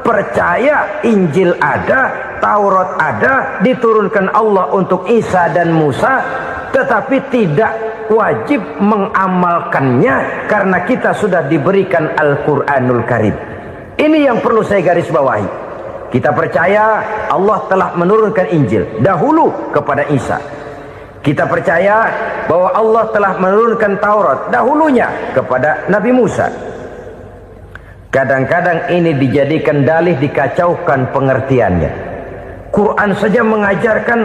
S1: percaya Injil ada, Taurat ada, diturunkan Allah untuk Isa dan Musa, tetapi tidak wajib mengamalkannya karena kita sudah diberikan Al-Quranul Karim. Ini yang perlu saya garis bawahi. Kita percaya Allah telah menurunkan Injil dahulu kepada Isa. Kita percaya bahwa Allah telah menurunkan Taurat dahulunya kepada Nabi Musa. Kadang-kadang ini dijadikan dalih, dikacaukan pengertiannya. Quran saja mengajarkan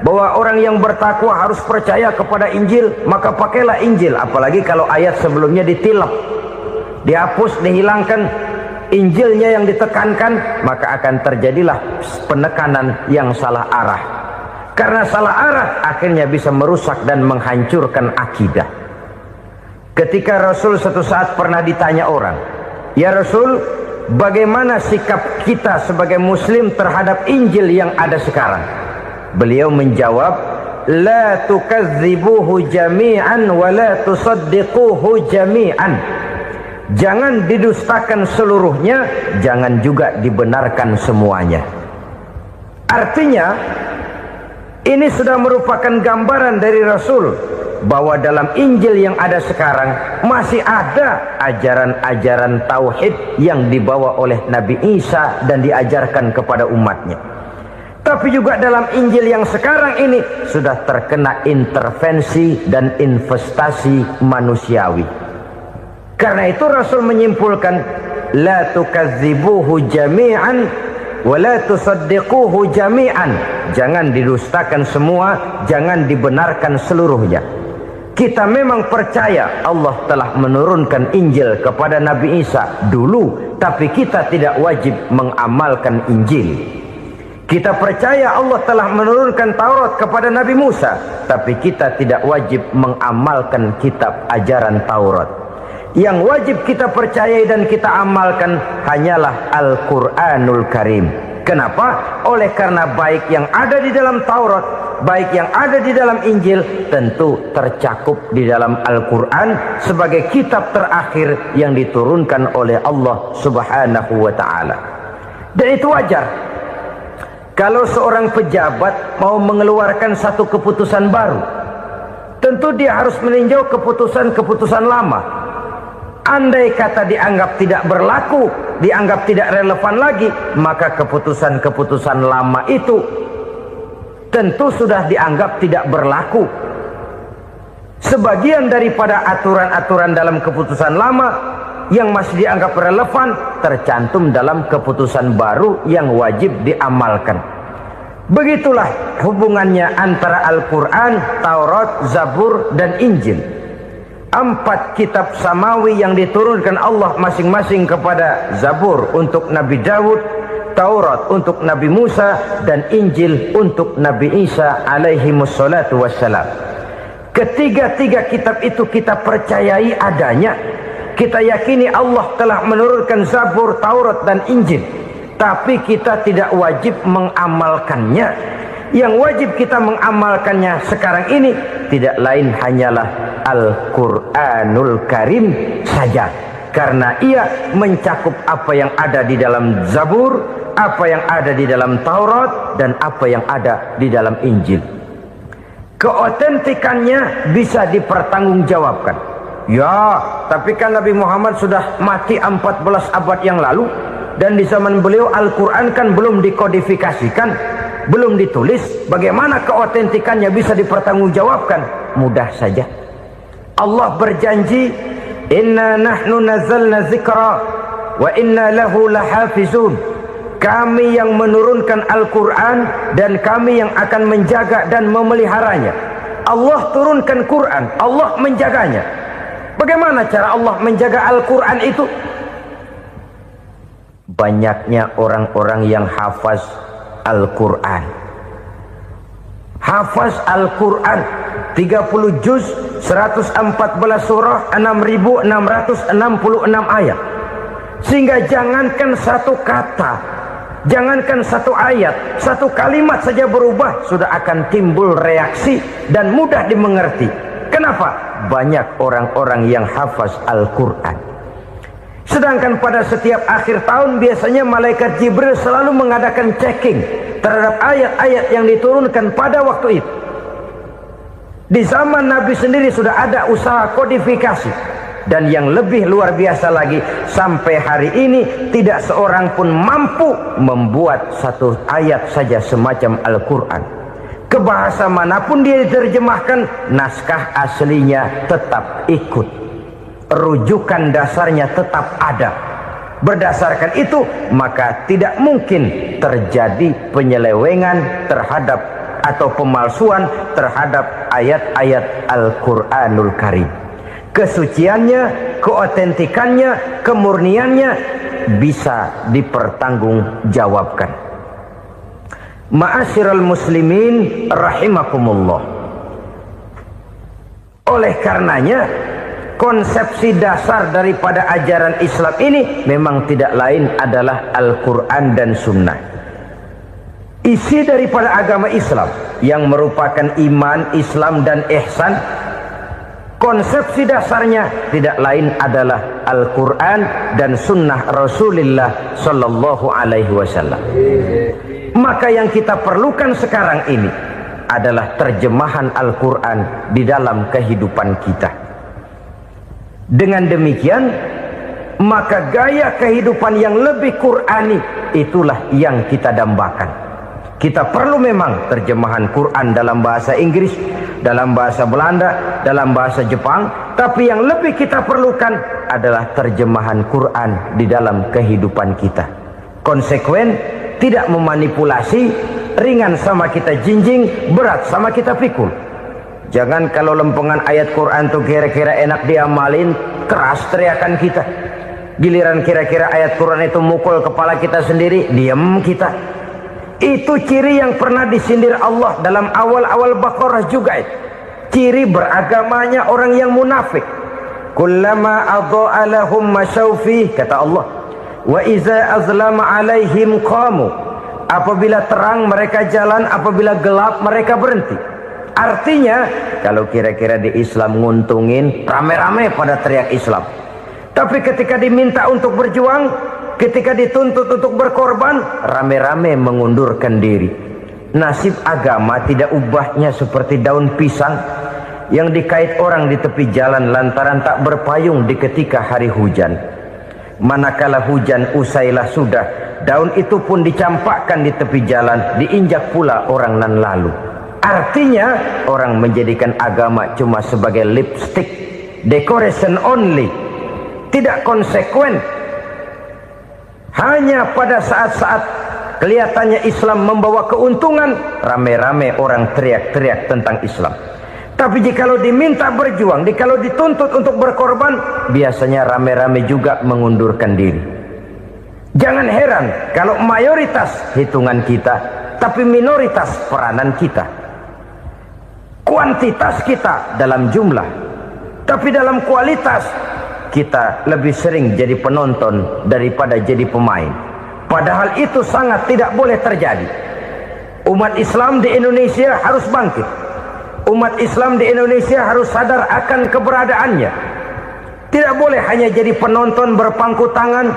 S1: bahwa orang yang bertakwa harus percaya kepada Injil, maka pakailah Injil. Apalagi kalau ayat sebelumnya ditilap, dihapus, dihilangkan, Injilnya yang ditekankan, maka akan terjadilah penekanan yang salah arah. Karena salah arah akhirnya bisa merusak dan menghancurkan akidah. Ketika Rasul suatu saat pernah ditanya orang, "Ya Rasul, bagaimana sikap kita sebagai muslim terhadap Injil yang ada sekarang?" Beliau menjawab, "La tukadzibuhu jami'an wa la tusaddiquhu jami'an." Jangan didustakan seluruhnya, jangan juga dibenarkan semuanya. Artinya, ini sudah merupakan gambaran dari Rasul bahwa dalam Injil yang ada sekarang masih ada ajaran-ajaran tauhid yang dibawa oleh Nabi Isa dan diajarkan kepada umatnya. Tapi juga dalam Injil yang sekarang ini sudah terkena intervensi dan investasi manusiawi. Karena itu Rasul menyimpulkan, la tukadzibuhu jami'an wa la tusaddiquhu jami'an. Jangan didustakan semua, jangan dibenarkan seluruhnya. Kita memang percaya Allah telah menurunkan Injil kepada Nabi Isa dulu, tapi kita tidak wajib mengamalkan Injil. Kita percaya Allah telah menurunkan Taurat kepada Nabi Musa, tapi kita tidak wajib mengamalkan kitab ajaran Taurat. Yang wajib kita percayai dan kita amalkan hanyalah Al-Quranul Karim. Kenapa? Oleh karena baik yang ada di dalam Taurat, baik yang ada di dalam Injil, tentu tercakup di dalam Al-Quran sebagai kitab terakhir yang diturunkan oleh Allah Subhanahu wa Ta'ala. Dan itu wajar. Kalau seorang pejabat mau mengeluarkan satu keputusan baru, tentu dia harus meninjau keputusan-keputusan lama. Andai kata dianggap tidak berlaku, dianggap tidak relevan lagi, maka keputusan-keputusan lama itu tentu sudah dianggap tidak berlaku. Sebagian daripada aturan-aturan dalam keputusan lama yang masih dianggap relevan tercantum dalam keputusan baru yang wajib diamalkan. Begitulah hubungannya antara Al-Quran, Taurat, Zabur, dan Injil. 4 kitab samawi yang diturunkan Allah masing-masing kepada Zabur untuk Nabi Daud, Taurat untuk Nabi Musa, dan Injil untuk Nabi Isa alaihi wassalatu wassalam. Ketiga-tiga kitab itu kita percayai adanya. Kita yakini Allah telah menurunkan Zabur, Taurat, dan Injil, tapi kita tidak wajib mengamalkannya. Yang wajib kita mengamalkannya sekarang ini tidak lain hanyalah Al-Quranul Karim saja, karena ia mencakup apa yang ada di dalam Zabur, apa yang ada di dalam Taurat, dan apa yang ada di dalam Injil. Keotentikannya bisa dipertanggungjawabkan. Ya, tapi kan Nabi Muhammad sudah mati 14 abad yang lalu, dan di zaman beliau Al-Quran kan belum dikodifikasikan, belum ditulis. Bagaimana keotentikannya bisa dipertanggungjawabkan? Mudah saja. Allah berjanji, inna nahnu nazzalna dzikra wa inna lahu lahafizun. Kami yang menurunkan Al-Quran dan kami yang akan menjaga dan memeliharanya. Allah turunkan Quran, Allah menjaganya. Bagaimana cara Allah menjaga Al-Quran itu? Banyaknya orang-orang yang hafaz Al-Quran. Hafaz Al-Quran 30 juz, 114 surah, 6.666 ayat. Sehingga jangankan satu kata, jangankan satu ayat, satu kalimat saja berubah, sudah akan timbul reaksi dan mudah dimengerti. Kenapa? Banyak orang-orang yang hafaz Al-Quran. Sedangkan pada setiap akhir tahun biasanya malaikat Jibril selalu mengadakan checking terhadap ayat-ayat yang diturunkan pada waktu itu. Di zaman Nabi sendiri sudah ada usaha kodifikasi. Dan yang lebih luar biasa lagi, sampai hari ini tidak seorang pun mampu membuat satu ayat saja semacam Al-Quran. Ke bahasa manapun dia diterjemahkan, naskah aslinya tetap ikut, rujukan dasarnya tetap ada. Berdasarkan itu, maka tidak mungkin terjadi penyelewengan terhadap atau pemalsuan terhadap ayat-ayat Al-Quranul Karim. Kesuciannya, keotentikannya, kemurniannya bisa dipertanggungjawabkan. Ma'asyiral muslimin rahimakumullah. Oleh karenanya, konsepsi dasar daripada ajaran Islam ini memang tidak lain adalah Al-Quran dan Sunnah. Isi daripada agama Islam yang merupakan iman, Islam, dan ihsan, konsepsi dasarnya tidak lain adalah Al-Quran dan Sunnah Rasulullah Sallallahu Alaihi Wasallam. Maka yang kita perlukan sekarang ini adalah terjemahan Al-Quran di dalam kehidupan kita. Dengan demikian, maka gaya kehidupan yang lebih Qurani itulah yang kita dambakan. Kita perlu memang terjemahan Quran dalam bahasa Inggris, dalam bahasa Belanda, dalam bahasa Jepang, tapi yang lebih kita perlukan adalah terjemahan Quran di dalam kehidupan kita. Konsekuen, tidak memanipulasi, ringan sama kita jinjing, berat sama kita pikul. Jangan kalau lempengan ayat Quran tuh kira-kira enak diamalin, keras teriakan kita. Giliran kira-kira ayat Quran itu mukul kepala kita sendiri, diam kita. Itu ciri yang pernah disindir Allah dalam awal-awal Baqarah juga itu. Ciri beragamanya orang yang munafik. Kullama adha'a lahum masyawfi, kata Allah. Wa iza azlama alaihim qamu. Apabila terang mereka jalan, apabila gelap mereka berhenti. Artinya, kalau kira-kira di Islam nguntungin, rame-rame pada teriak Islam. Tapi ketika diminta untuk berjuang, ketika dituntut untuk berkorban, rame-rame mengundurkan diri. Nasib agama tidak ubahnya seperti daun pisang yang dikait orang di tepi jalan lantaran tak berpayung di ketika hari hujan. Manakala hujan usailah sudah, daun itu pun dicampakkan di tepi jalan, diinjak pula orang nan lalu. Artinya orang menjadikan agama cuma sebagai lipstick, decoration only, tidak konsekuen. Hanya pada saat-saat kelihatannya Islam membawa keuntungan, rame-rame orang teriak-teriak tentang Islam. Tapi jikalau diminta berjuang, jikalau dituntut untuk berkorban, biasanya rame-rame juga mengundurkan diri. Jangan heran kalau mayoritas hitungan kita, tapi minoritas peranan kita. Kuantitas kita dalam jumlah, tapi dalam kualitas kita lebih sering jadi penonton daripada jadi pemain. Padahal itu sangat tidak boleh terjadi. Umat Islam di Indonesia harus bangkit. Umat Islam di Indonesia harus sadar akan keberadaannya. Tidak boleh hanya jadi penonton berpangku tangan.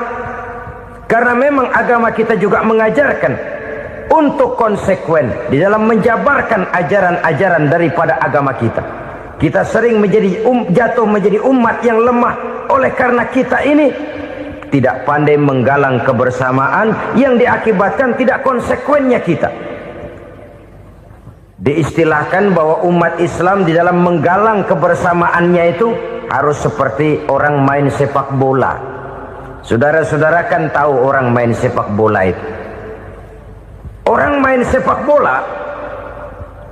S1: Karena memang agama kita juga mengajarkan untuk konsekuen di dalam menjabarkan ajaran-ajaran daripada agama kita. Kita sering menjadi jatuh menjadi umat yang lemah oleh karena kita ini tidak pandai menggalang kebersamaan yang diakibatkan tidak konsekuennya kita. Diistilahkan bahwa umat Islam di dalam menggalang kebersamaannya itu harus seperti orang main sepak bola. Saudara-saudara kan tahu orang main sepak bola itu. Orang main sepak bola,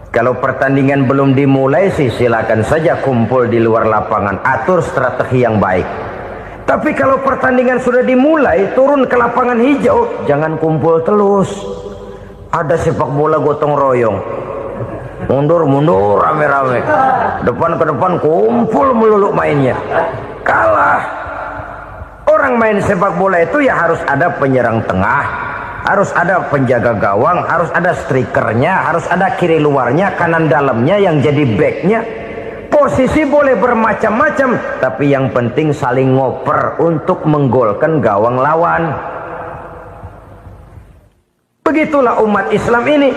S1: kalau pertandingan belum dimulai sih silakan saja kumpul di luar lapangan, atur strategi yang baik. Tapi kalau pertandingan sudah dimulai, turun ke lapangan hijau, jangan kumpul terus. Ada sepak bola gotong royong, mundur-mundur rame-rame, depan ke depan kumpul melulu mainnya. Kalah. Orang main sepak bola itu ya harus ada penyerang tengah, harus ada penjaga gawang, harus ada strikernya, harus ada kiri luarnya, kanan dalamnya yang jadi backnya. Posisi boleh bermacam-macam, tapi yang penting saling ngoper untuk menggolkan gawang lawan. Begitulah umat Islam ini.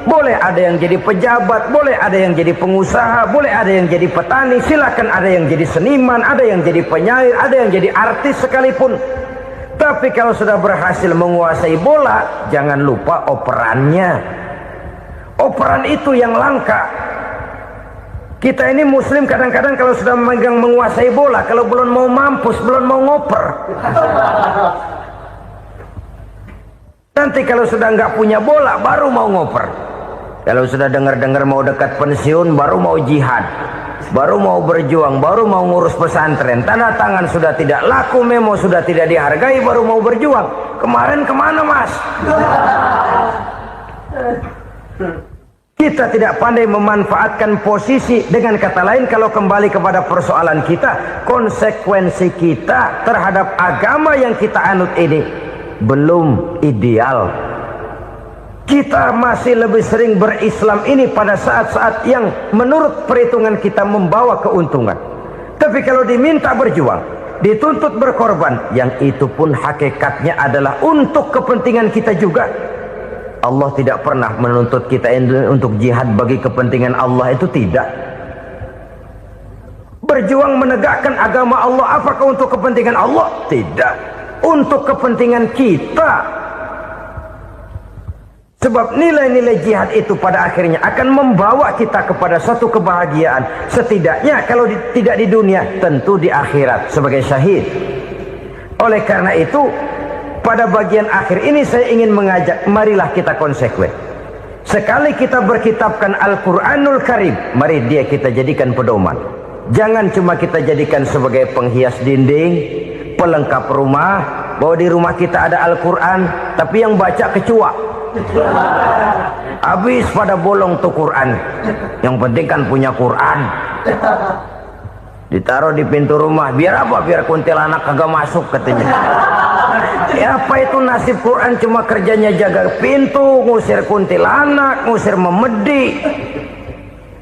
S1: Boleh ada yang jadi pejabat, boleh ada yang jadi pengusaha, boleh ada yang jadi petani, silakan ada yang jadi seniman, ada yang jadi penyair, ada yang jadi artis sekalipun. Tapi kalau sudah berhasil menguasai bola, jangan lupa operannya. Operan itu yang langka. Kita ini muslim kadang-kadang kalau sudah memegang menguasai bola, kalau belum mau mampus, belum mau ngoper. Nanti kalau sudah nggak punya bola, baru mau ngoper. Kalau sudah dengar-dengar mau dekat pensiun, baru mau jihad, baru mau berjuang, baru mau ngurus pesantren. Tanda tangan sudah tidak laku, memo sudah tidak dihargai, baru mau berjuang. Kemarin kemana mas? Kita tidak pandai memanfaatkan posisi. Dengan kata lain, kalau kembali kepada persoalan kita, konsekuensi kita terhadap agama yang kita anut ini belum ideal. Kita masih lebih sering berislam ini pada saat-saat yang menurut perhitungan kita membawa keuntungan. Tapi kalau diminta berjuang, dituntut berkorban, yang itu pun hakikatnya adalah untuk kepentingan kita juga. Allah tidak pernah menuntut kita untuk jihad bagi kepentingan Allah, itu tidak. Berjuang menegakkan agama Allah, apakah untuk kepentingan Allah? Tidak, untuk kepentingan kita. Sebab nilai-nilai jihad itu pada akhirnya akan membawa kita kepada satu kebahagiaan. Setidaknya kalau tidak di dunia, tentu di akhirat sebagai syahid. Oleh karena itu, pada bagian akhir ini saya ingin mengajak, marilah kita konsekuen. Sekali kita berkitabkan Al-Quranul Karim, mari dia kita jadikan pedoman. Jangan cuma kita jadikan sebagai penghias dinding, pelengkap rumah, bahwa di rumah kita ada Al-Quran, tapi yang baca kecoa. Habis pada bolong tuh Quran. Yang penting kan punya Quran. Ditaruh di pintu rumah. Biar apa? Biar kuntilanak kagak masuk katanya. Ya apa itu nasib Quran? Cuma kerjanya jaga pintu, ngusir kuntilanak, ngusir memedi.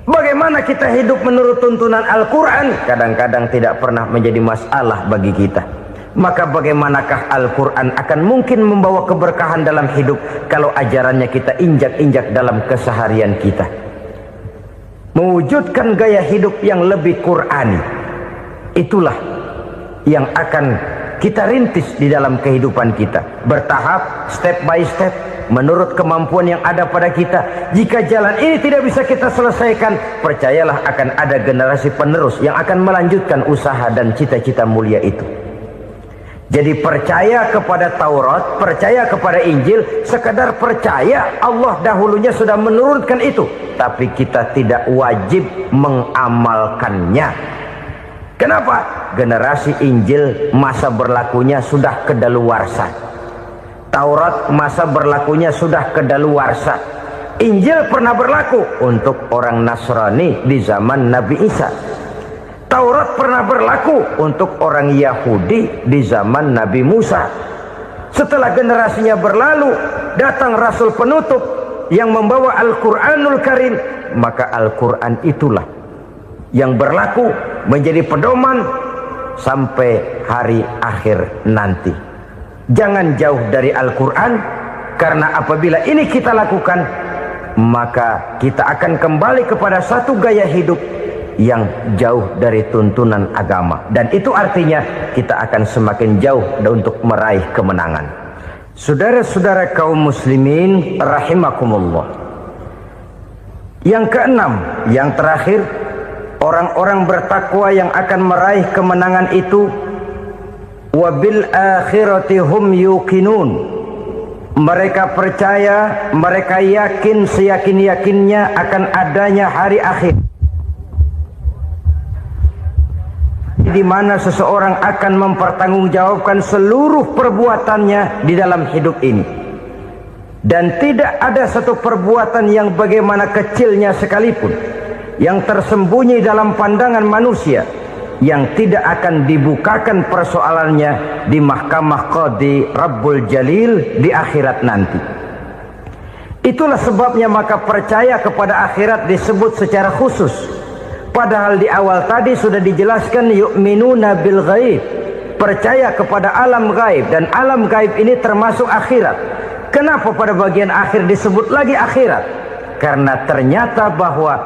S1: Bagaimana kita hidup menurut tuntunan Al-Quran? Kadang-kadang tidak pernah menjadi masalah bagi kita. Maka bagaimanakah Al-Quran akan mungkin membawa keberkahan dalam hidup kalau ajarannya kita injak-injak dalam keseharian kita? Mewujudkan gaya hidup yang lebih Qurani, itulah yang akan kita rintis di dalam kehidupan kita. Bertahap, step by step, menurut kemampuan yang ada pada kita. Jika jalan ini tidak bisa kita selesaikan, percayalah akan ada generasi penerus yang akan melanjutkan usaha dan cita-cita mulia itu. Jadi percaya kepada Taurat, percaya kepada Injil, sekadar percaya Allah dahulunya sudah menurunkan itu, tapi kita tidak wajib mengamalkannya. Kenapa? Generasi Injil masa berlakunya sudah kedaluarsa. Taurat masa berlakunya sudah kedaluarsa. Injil pernah berlaku untuk orang Nasrani di zaman Nabi Isa. Taurat pernah berlaku untuk orang Yahudi di zaman Nabi Musa. Setelah generasinya berlalu, datang Rasul penutup yang membawa Al-Quranul Karim. Maka Al-Quran itulah yang berlaku menjadi pedoman sampai hari akhir nanti. Jangan jauh dari Al-Quran, karena apabila ini kita lakukan, maka kita akan kembali kepada satu gaya hidup yang jauh dari tuntunan agama, dan itu artinya kita akan semakin jauh untuk meraih kemenangan. Saudara-saudara kaum muslimin rahimakumullah. Yang keenam, yang terakhir, orang-orang bertakwa yang akan meraih kemenangan itu wabil akhirati hum yuqinun. Mereka percaya, mereka yakin seyakin-yakinnya akan adanya hari akhir, di mana seseorang akan mempertanggungjawabkan seluruh perbuatannya di dalam hidup ini. Dan tidak ada satu perbuatan yang bagaimana kecilnya sekalipun, yang tersembunyi dalam pandangan manusia, yang tidak akan dibukakan persoalannya di mahkamah Qadi Rabbul Jalil di akhirat nanti. Itulah sebabnya maka percaya kepada akhirat disebut secara khusus. Padahal di awal tadi sudah dijelaskan yu'minuna bil ghaib, percaya kepada alam gaib, dan alam gaib ini termasuk akhirat. Kenapa pada bagian akhir disebut lagi akhirat? Karena ternyata bahwa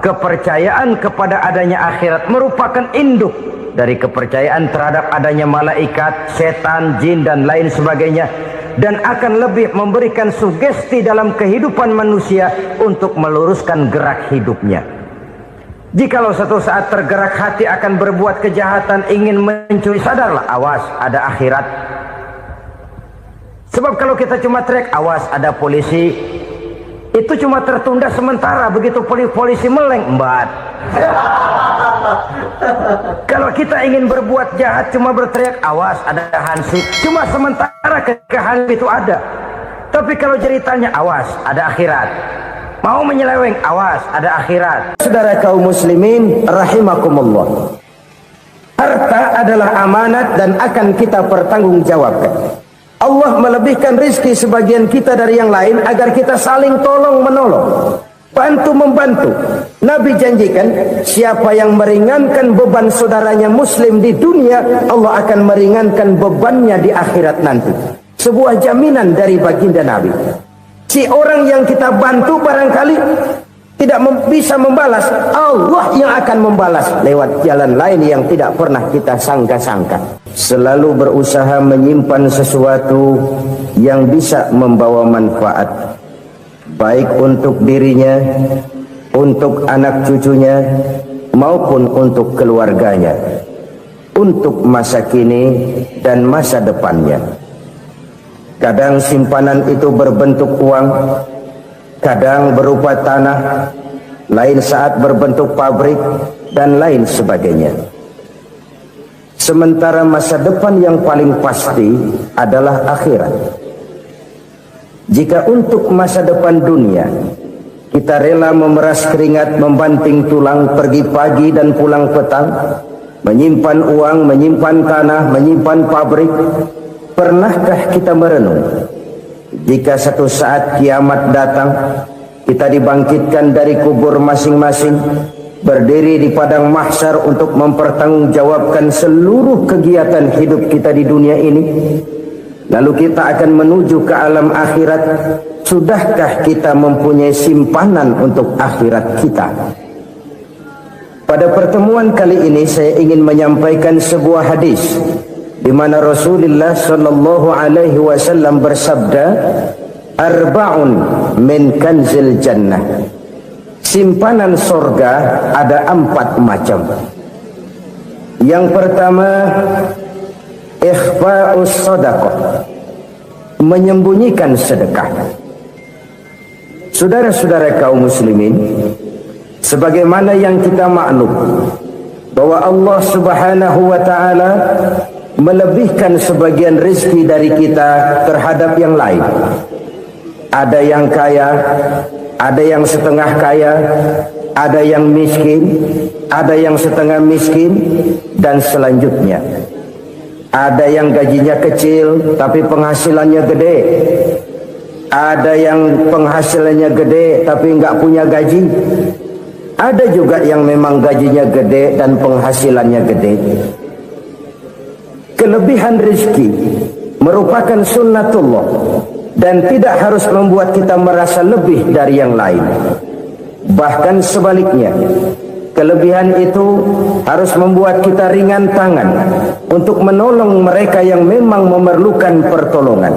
S1: kepercayaan kepada adanya akhirat merupakan induk dari kepercayaan terhadap adanya malaikat, setan, jin dan lain sebagainya, dan akan lebih memberikan sugesti dalam kehidupan manusia untuk meluruskan gerak hidupnya. Jikalau satu saat tergerak hati akan berbuat kejahatan, ingin mencuri, sadarlah, awas ada akhirat. Sebab kalau kita cuma teriak awas ada polisi, itu cuma tertunda sementara. Begitu polisi meleng, embat. Kalau kita ingin berbuat jahat cuma berteriak awas ada hansip, cuma sementara ketika hansip itu ada. Tapi kalau ceritanya awas ada akhirat, mau menyeleweng, awas ada akhirat. Saudara kaum muslimin rahimakumullah, harta adalah amanat dan akan kita pertanggungjawabkan. Allah melebihkan rizki sebagian kita dari yang lain agar kita saling tolong menolong.
S2: Bantu membantu. Nabi janjikan, siapa yang meringankan beban saudaranya muslim di dunia, Allah akan meringankan bebannya di akhirat nanti. Sebuah jaminan dari baginda Nabi. Si orang yang kita bantu barangkali tidak bisa membalas, Allah yang akan membalas lewat jalan lain yang tidak pernah kita sangka-sangka. Selalu berusaha menyimpan sesuatu yang bisa membawa manfaat, baik untuk dirinya, untuk anak cucunya, maupun untuk keluarganya, untuk masa kini dan masa depannya. Kadang simpanan itu berbentuk uang, kadang berupa tanah, lain saat berbentuk pabrik, dan lain sebagainya. Sementara masa depan yang paling pasti adalah akhirat. Jika untuk masa depan dunia kita rela memeras keringat, membanting tulang, pergi pagi dan pulang petang, menyimpan uang, menyimpan tanah, menyimpan pabrik, pernahkah kita merenung jika satu saat kiamat datang, kita dibangkitkan dari kubur masing-masing, berdiri di padang mahsyar untuk mempertanggungjawabkan seluruh kegiatan hidup kita di dunia ini, lalu kita akan menuju ke alam akhirat. Sudahkah kita mempunyai simpanan untuk akhirat kita? Pada pertemuan kali ini saya ingin menyampaikan sebuah hadis di mana Rasulullah sallallahu alaihi wasallam bersabda, arba'un min kanzil jannah. Simpanan sorga ada 4 macam. Yang pertama, ikhfa'us sadaqah, menyembunyikan sedekah. Saudara-saudara kaum muslimin, sebagaimana yang kita maklum bahwa Allah Subhanahu wa taala melebihkan sebagian rezeki dari kita terhadap yang lain. Ada yang kaya, ada yang setengah kaya, ada yang miskin, ada yang setengah miskin, dan selanjutnya. Ada yang gajinya kecil tapi penghasilannya gede. Ada yang penghasilannya gede tapi nggak punya gaji. Ada juga yang memang gajinya gede dan penghasilannya gede. Kelebihan rezeki merupakan sunnatullah dan tidak harus membuat kita merasa lebih dari yang lain. Bahkan sebaliknya, kelebihan itu harus membuat kita ringan tangan untuk menolong mereka yang memang memerlukan pertolongan.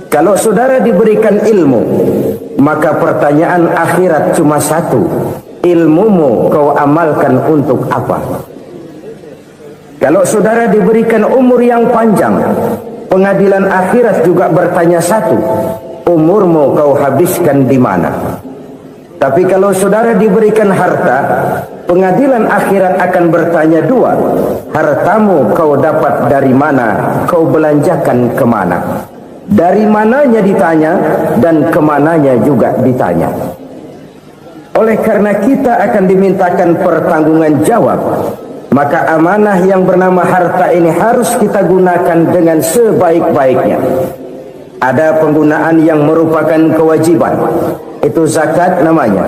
S2: Kalau saudara diberikan ilmu, maka pertanyaan akhirat cuma satu, ilmumu kau amalkan untuk apa? Kalau saudara diberikan umur yang panjang, pengadilan akhirat juga bertanya satu, umurmu kau habiskan di mana? Tapi kalau saudara diberikan harta, pengadilan akhirat akan bertanya dua, hartamu kau dapat dari mana, kau belanjakan kemana? Dari mananya ditanya dan kemananya juga ditanya. Oleh karena kita akan dimintakan pertanggungan jawab, maka amanah yang bernama harta ini harus kita gunakan dengan sebaik-baiknya. Ada penggunaan yang merupakan kewajiban, itu zakat namanya.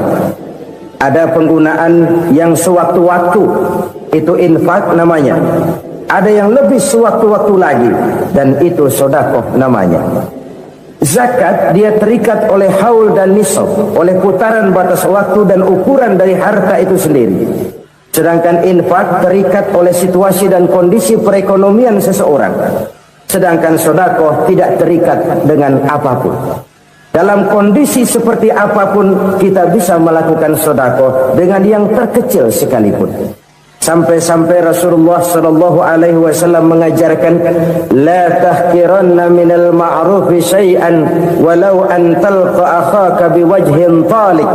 S2: Ada penggunaan yang sewaktu-waktu, itu infak namanya. Ada yang lebih sewaktu-waktu lagi, dan itu sedekah namanya. Zakat dia terikat oleh haul dan nisab, oleh putaran batas waktu dan ukuran dari harta itu sendiri. Sedangkan infak terikat oleh situasi dan kondisi perekonomian seseorang. Sedangkan sedekah tidak terikat dengan apapun. Dalam kondisi seperti apapun kita bisa melakukan sedekah dengan yang terkecil sekalipun. Sampai-sampai Rasulullah sallallahu alaihi wasallam mengajarkan, la tahqiranna minal ma'rufi syai'an walau an talqa akhaka biwajhin talik.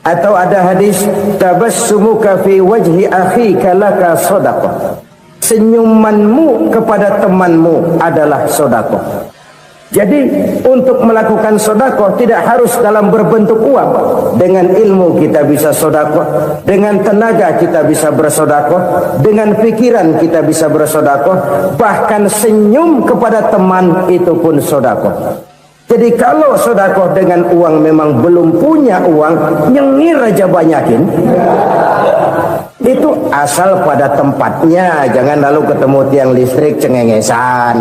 S2: Atau ada hadis, tabassumuka fi wajhi akhika laka shadaqah. Senyumanmu kepada temanmu adalah sedekah. Jadi untuk melakukan sedekah tidak harus dalam berbentuk uang. Dengan ilmu kita bisa sedekah, dengan tenaga kita bisa bersedekah, dengan pikiran kita bisa bersedekah, bahkan senyum kepada teman itu pun sedekah. Jadi kalau sedekah dengan uang memang belum punya uang, nyengir aja banyakin. Itu asal pada tempatnya, jangan lalu ketemu tiang listrik cengengesan.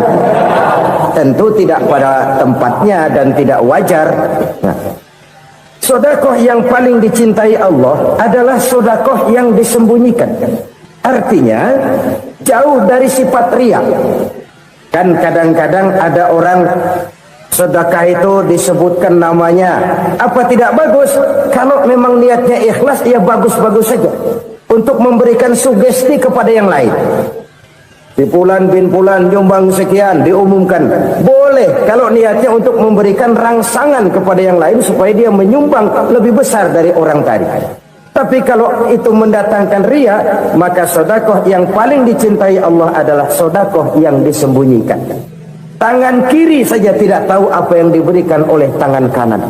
S2: Tentu tidak pada tempatnya dan tidak wajar. Nah, sedekah yang paling dicintai Allah adalah sedekah yang disembunyikan. Artinya jauh dari sifat riya. Kan kadang-kadang ada orang sedekah itu disebutkan namanya, apa tidak bagus? Kalau memang niatnya ikhlas, ya bagus-bagus saja. Untuk memberikan sugesti kepada yang lain. Di Fulan bin Fulan nyumbang sekian, diumumkan. Boleh kalau niatnya untuk memberikan rangsangan kepada yang lain supaya dia menyumbang lebih besar dari orang tadi. Tapi kalau itu mendatangkan riya, maka sedekah yang paling dicintai Allah adalah sedekah yang disembunyikan. Tangan kiri saja tidak tahu apa yang diberikan oleh tangan kanan.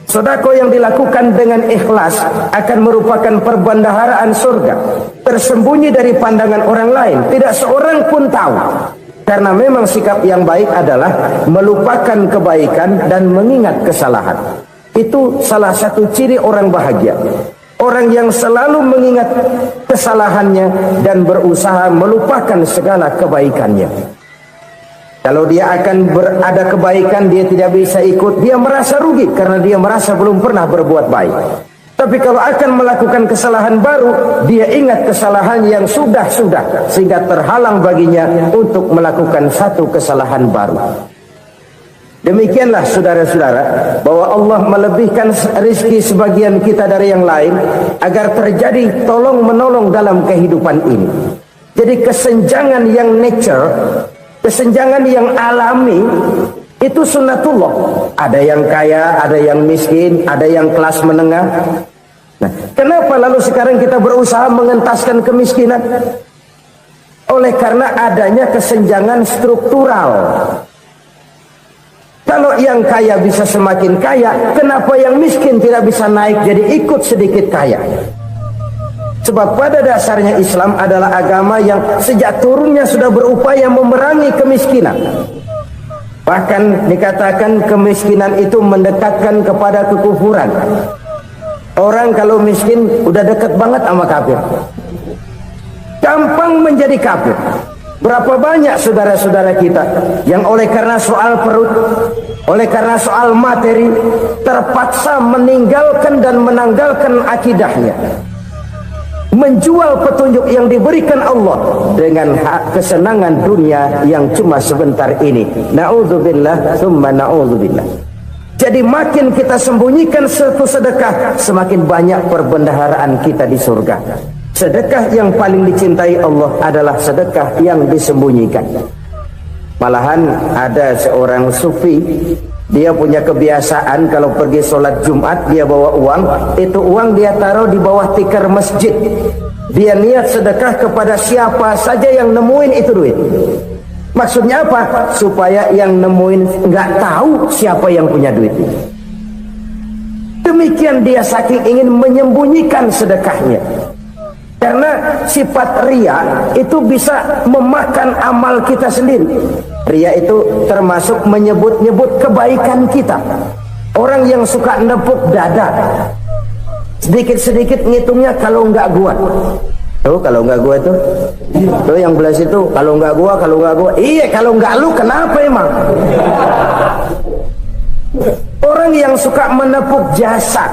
S2: Sedekah yang dilakukan dengan ikhlas akan merupakan perbendaharaan surga, tersembunyi dari pandangan orang lain, tidak seorang pun tahu. Karena memang sikap yang baik adalah melupakan kebaikan dan mengingat kesalahan. Itu salah satu ciri orang bahagia. Orang yang selalu mengingat kesalahannya dan berusaha melupakan segala kebaikannya. Kalau dia akan berada kebaikan, dia tidak bisa ikut, dia merasa rugi karena dia merasa belum pernah berbuat baik. Tapi kalau akan melakukan kesalahan baru, dia ingat kesalahan yang sudah-sudah, sehingga terhalang baginya untuk melakukan satu kesalahan baru. Demikianlah saudara-saudara, bahwa Allah melebihkan rezeki sebagian kita dari yang lain agar terjadi tolong-menolong dalam kehidupan ini. Jadi kesenjangan yang nature, kesenjangan yang alami, itu sunnatullah. Ada yang kaya, ada yang miskin, ada yang kelas menengah. Nah, kenapa lalu sekarang kita berusaha mengentaskan kemiskinan? Oleh karena adanya kesenjangan struktural. Kalau yang kaya bisa semakin kaya, kenapa yang miskin tidak bisa naik jadi ikut sedikit kaya? Sebab pada dasarnya Islam adalah agama yang sejak turunnya sudah berupaya memerangi kemiskinan. Bahkan dikatakan kemiskinan itu mendekatkan kepada kekufuran. Orang kalau miskin udah dekat banget sama kafir. Gampang menjadi kafir. Berapa banyak saudara-saudara kita yang oleh karena soal perut, oleh karena soal materi, terpaksa meninggalkan dan menanggalkan akidahnya, menjual petunjuk yang diberikan Allah dengan hak kesenangan dunia yang cuma sebentar ini. Na'udzubillah summa na'udzubillah. Jadi makin kita sembunyikan satu sedekah, semakin banyak perbendaharaan kita di surga. Sedekah yang paling dicintai Allah adalah sedekah yang disembunyikan. Malahan ada seorang sufi, dia punya kebiasaan kalau pergi sholat Jumat dia bawa uang, itu uang dia taruh di bawah tikar masjid. Dia niat sedekah kepada siapa saja yang nemuin itu duit. Maksudnya apa? Supaya yang nemuin nggak tahu siapa yang punya duit. Demikian dia saking ingin menyembunyikan sedekahnya. Karena sifat riya itu bisa memakan amal kita sendiri. Riya itu termasuk menyebut-nyebut kebaikan kita. Orang yang suka nepuk dada, sedikit-sedikit ngitungnya kalau nggak gua. Tuh kalau nggak gua tuh yang belas itu kalau nggak gua. Iya kalau nggak lu kenapa emang? Orang yang suka menepuk jasad,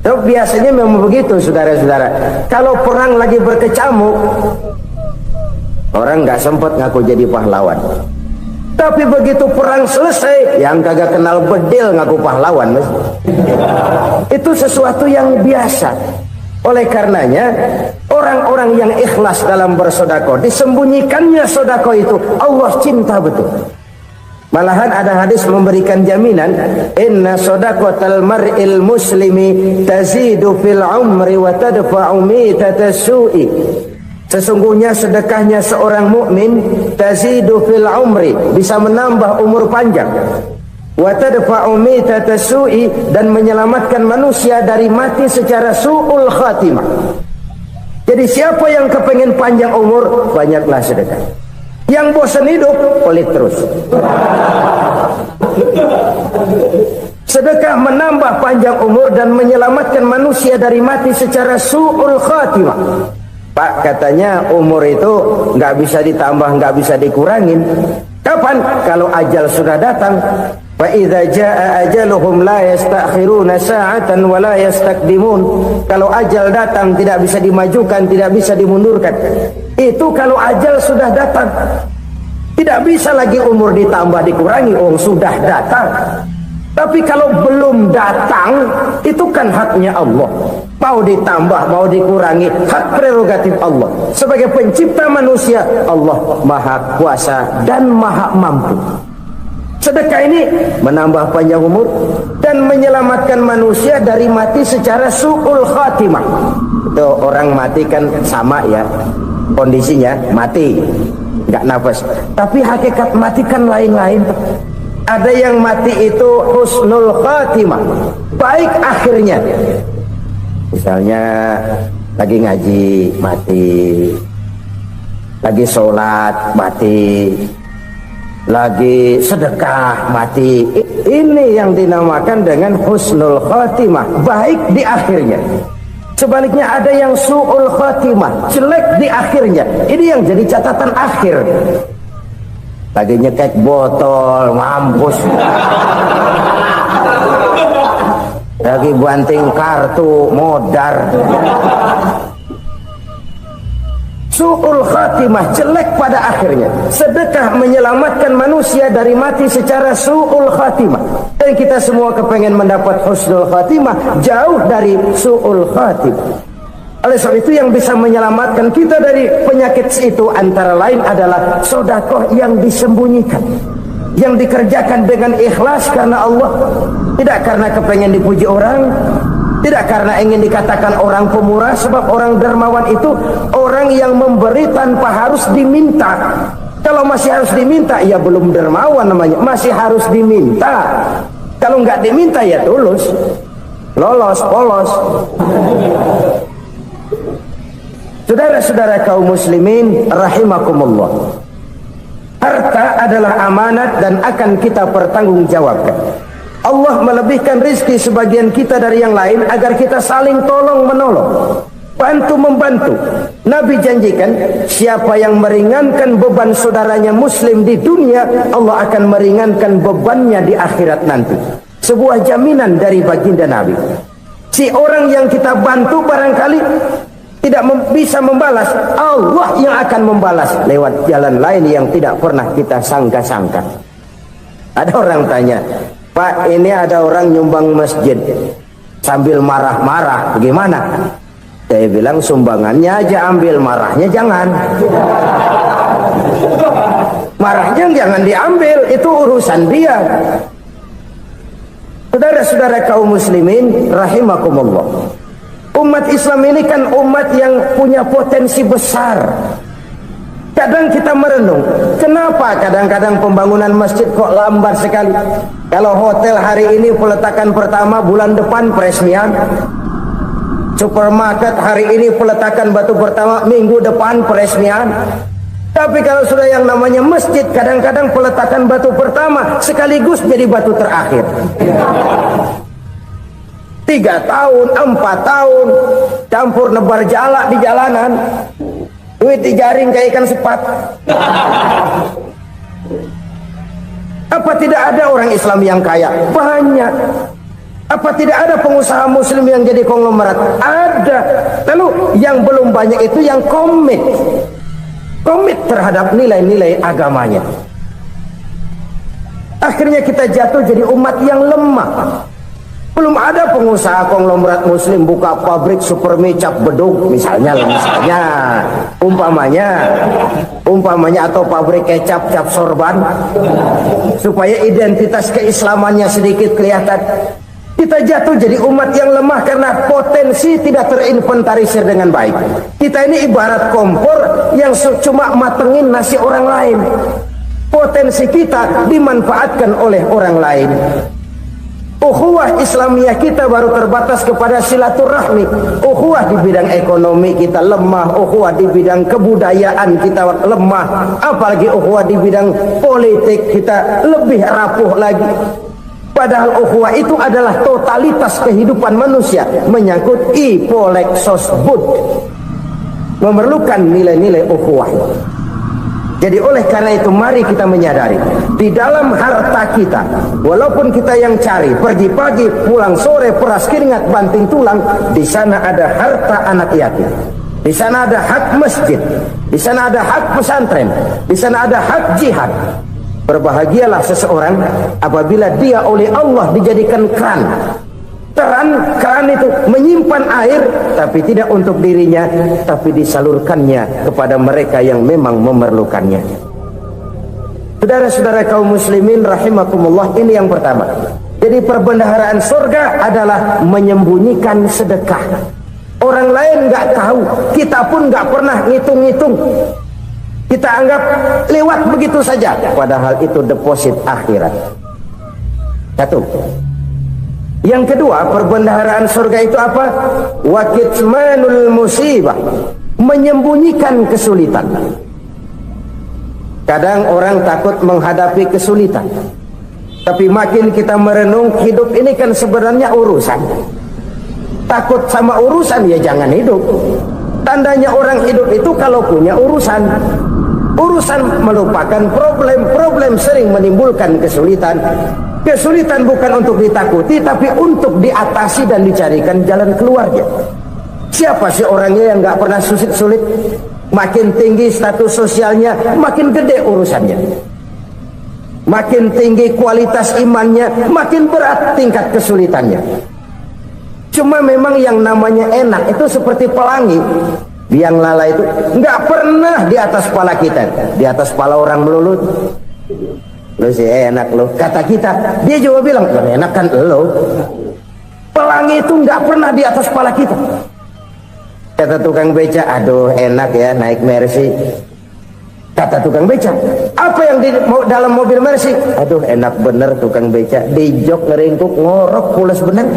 S2: tuh biasanya memang begitu saudara-saudara. Kalau perang lagi berkecamuk, orang nggak sempat ngaku jadi pahlawan. Tapi begitu perang selesai, yang kagak kenal bedil ngaku pahlawan, mas. Itu sesuatu yang biasa. Oleh karenanya, orang-orang yang ikhlas dalam bersedekah, disembunyikannya sedekah itu, Allah cinta betul. Malahan ada hadis memberikan jaminan, inna sadaqatal mar'il muslimi tazidu fil umri wa tadfa'u mitatas su'i. Sesungguhnya sedekahnya seorang mukmin tazidu fil umri, bisa menambah umur panjang. Wa tadfa'u mitatas su'i, dan menyelamatkan manusia dari mati secara su'ul khatimah. Jadi siapa yang kepengen panjang umur, banyaklah sedekah. Yang bosan hidup, pelit terus. Sedekah menambah panjang umur dan menyelamatkan manusia dari mati secara su'ul khatimah. Pak, katanya umur itu nggak bisa ditambah, nggak bisa dikurangin. Kapan? Kalau ajal sudah datang. Fa idza jaa ajaluhum la yastakhiruna sa'atan wa la yastaqdimun. Kalau ajal datang tidak bisa dimajukan, tidak bisa dimundurkan. Itu kalau ajal sudah datang. Tidak bisa lagi umur ditambah dikurangi, sudah datang. Tapi kalau belum datang, itu kan haknya Allah. Mau ditambah, mau dikurangi, hak prerogatif Allah. Sebagai pencipta manusia, Allah Maha Kuasa dan Maha Mampu. Sedekah ini menambah panjang umur dan menyelamatkan manusia dari mati secara su'ul khatimah. Itu orang mati kan sama ya, kondisinya mati, nggak nafas. Tapi hakikat mati kan lain-lain. Ada yang mati itu husnul khatimah, baik akhirnya. Misalnya lagi ngaji mati, lagi sholat mati, lagi sedekah mati. Ini yang dinamakan dengan husnul khatimah, baik di akhirnya. Sebaliknya ada yang su'ul khatimah, jelek di akhirnya. Ini yang jadi catatan akhir. Lagi nyekek botol, mampus. Lagi banting kartu, modar. Su'ul khatimah, jelek pada akhirnya. Sedekah menyelamatkan manusia dari mati secara su'ul khatimah. Dan kita semua kepengen mendapat husnul khatimah, jauh dari su'ul khatimah. Oleh sebab itu yang bisa menyelamatkan kita dari penyakit itu antara lain adalah sedekah yang disembunyikan, yang dikerjakan dengan ikhlas karena Allah, tidak karena kepengen dipuji orang, tidak karena ingin dikatakan orang pemurah. Sebab orang dermawan itu orang yang memberi tanpa harus diminta. Kalau masih harus diminta, ya belum dermawan namanya, masih harus diminta. Kalau nggak diminta ya tulus, lolos, polos. Saudara-saudara kaum muslimin rahimakumullah, harta adalah amanat dan akan kita pertanggungjawabkan. Allah melebihkan rizki sebagian kita dari yang lain agar kita saling tolong menolong, bantu membantu. Nabi janjikan siapa yang meringankan beban saudaranya muslim di dunia, Allah akan meringankan bebannya di akhirat nanti. Sebuah jaminan dari baginda Nabi. Si orang yang kita bantu barangkali tidak bisa membalas, Allah yang akan membalas lewat jalan lain yang tidak pernah kita sangka-sangka. Ada orang tanya, Pak, ini ada orang nyumbang masjid sambil marah-marah, bagaimana? Saya bilang sumbangannya aja ambil, marahnya jangan. Marahnya jangan diambil, itu urusan dia. Saudara-saudara kaum muslimin rahimakumullah, umat Islam ini kan umat yang punya potensi besar. Kadang kita merenung, kenapa kadang-kadang pembangunan masjid kok lambat sekali? Kalau hotel hari ini peletakan pertama, bulan depan peresmian. Supermarket hari ini peletakan batu pertama, minggu depan peresmian. Tapi kalau sudah yang namanya masjid, kadang-kadang peletakan batu pertama sekaligus jadi batu terakhir. 3 tahun, 4 tahun, campur nebar jalak di jalanan, duit dijaring kayak ikan sepat. Apa tidak ada orang Islam yang kaya? Banyak. Apa tidak ada pengusaha muslim yang jadi konglomerat? Ada. Lalu yang belum banyak itu yang komit terhadap nilai-nilai agamanya. Akhirnya kita jatuh jadi umat yang lemah. Belum ada pengusaha konglomerat muslim buka pabrik supermi cap beduk misalnya umpamanya atau pabrik kecap cap sorban supaya identitas keislamannya sedikit kelihatan. Kita jatuh jadi umat yang lemah karena potensi tidak terinventarisir dengan baik. Kita ini ibarat kompor yang cuma matengin nasi orang lain. Potensi kita dimanfaatkan oleh orang lain. Ukhuwah Islamiyah kita baru terbatas kepada silaturahmi. Ukhuwah di bidang ekonomi kita lemah, ukhuwah di bidang kebudayaan kita lemah, apalagi ukhuwah di bidang politik kita lebih rapuh lagi. Padahal ukhuwah itu adalah totalitas kehidupan manusia, menyangkut ipolek sosbud, memerlukan nilai-nilai ukhuwah. Jadi oleh karena itu mari kita menyadari di dalam harta kita, walaupun kita yang cari pergi pagi pulang sore peras keringat banting tulang, di sana ada harta anak yatim, di sana ada hak masjid, di sana ada hak pesantren, di sana ada hak jihad. Berbahagialah seseorang apabila dia oleh Allah dijadikan keran. Keran itu menyimpan air, tapi tidak untuk dirinya, tapi disalurkannya kepada mereka yang memang memerlukannya. Saudara-saudara kaum muslimin rahimakumullah, ini yang pertama. Jadi perbendaharaan surga adalah menyembunyikan sedekah. Orang lain nggak tahu, kita pun nggak pernah ngitung-ngitung. Kita anggap lewat begitu saja, padahal itu deposit akhirat. Satu. Yang kedua, perbendaharaan surga itu apa? Wa kitmanul musibah, menyembunyikan kesulitan. Kadang orang takut menghadapi kesulitan, tapi makin kita merenung, hidup ini kan sebenarnya urusan. Takut sama urusan, ya jangan hidup. Tandanya orang hidup itu kalau punya urusan. Urusan melupakan problem, problem sering menimbulkan kesulitan. Kesulitan bukan untuk ditakuti, tapi untuk diatasi dan dicarikan jalan keluarnya. Siapa sih orangnya yang nggak pernah sulit-sulit? Makin tinggi status sosialnya, makin gede urusannya. Makin tinggi kualitas imannya, makin berat tingkat kesulitannya. Cuma memang yang namanya enak itu seperti pelangi. Biang lala itu nggak pernah di atas kepala kita, di atas kepala orang melulu. Lu sih enak lo, kata kita. Dia juga bilang yang enak kan lo. Pelangi itu nggak pernah di atas kepala kita. Kata tukang beca, aduh enak ya naik Mercy. Kata tukang beca, apa yang di dalam mobil Mercy? Aduh enak bener tukang beca, di jok ngeringkuk ngorok pules bener.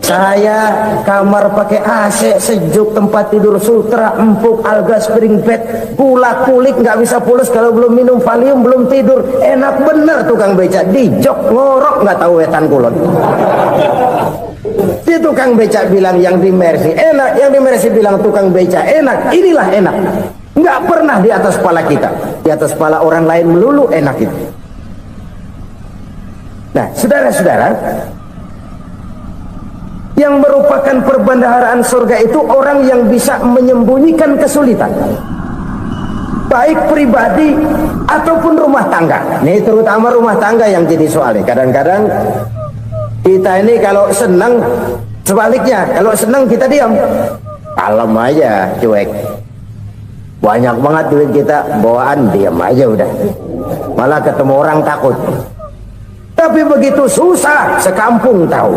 S2: Saya kamar pakai AC sejuk, tempat tidur sutra empuk, alga spring bed, kulak kulik nggak bisa pulas kalau belum minum Valium, belum tidur. Enak bener tukang beca, di jok ngorok nggak tahu wetan kulon. Si tukang beca bilang yang di Mercy enak, yang di Mercy bilang tukang beca enak. Inilah enak, nggak pernah di atas kepala kita, di atas kepala orang lain melulu enak itu. Nah, saudara-saudara, yang merupakan perbendaharaan surga itu orang yang bisa menyembunyikan kesulitan, baik pribadi ataupun rumah tangga. Ini terutama rumah tangga yang jadi soalnya. Kadang-kadang kita ini kalau senang, sebaliknya kalau senang kita diam, kalem aja, cuek. Banyak banget duit kita bawaan, diam aja udah, malah ketemu orang takut. Tapi begitu susah sekampung tahu.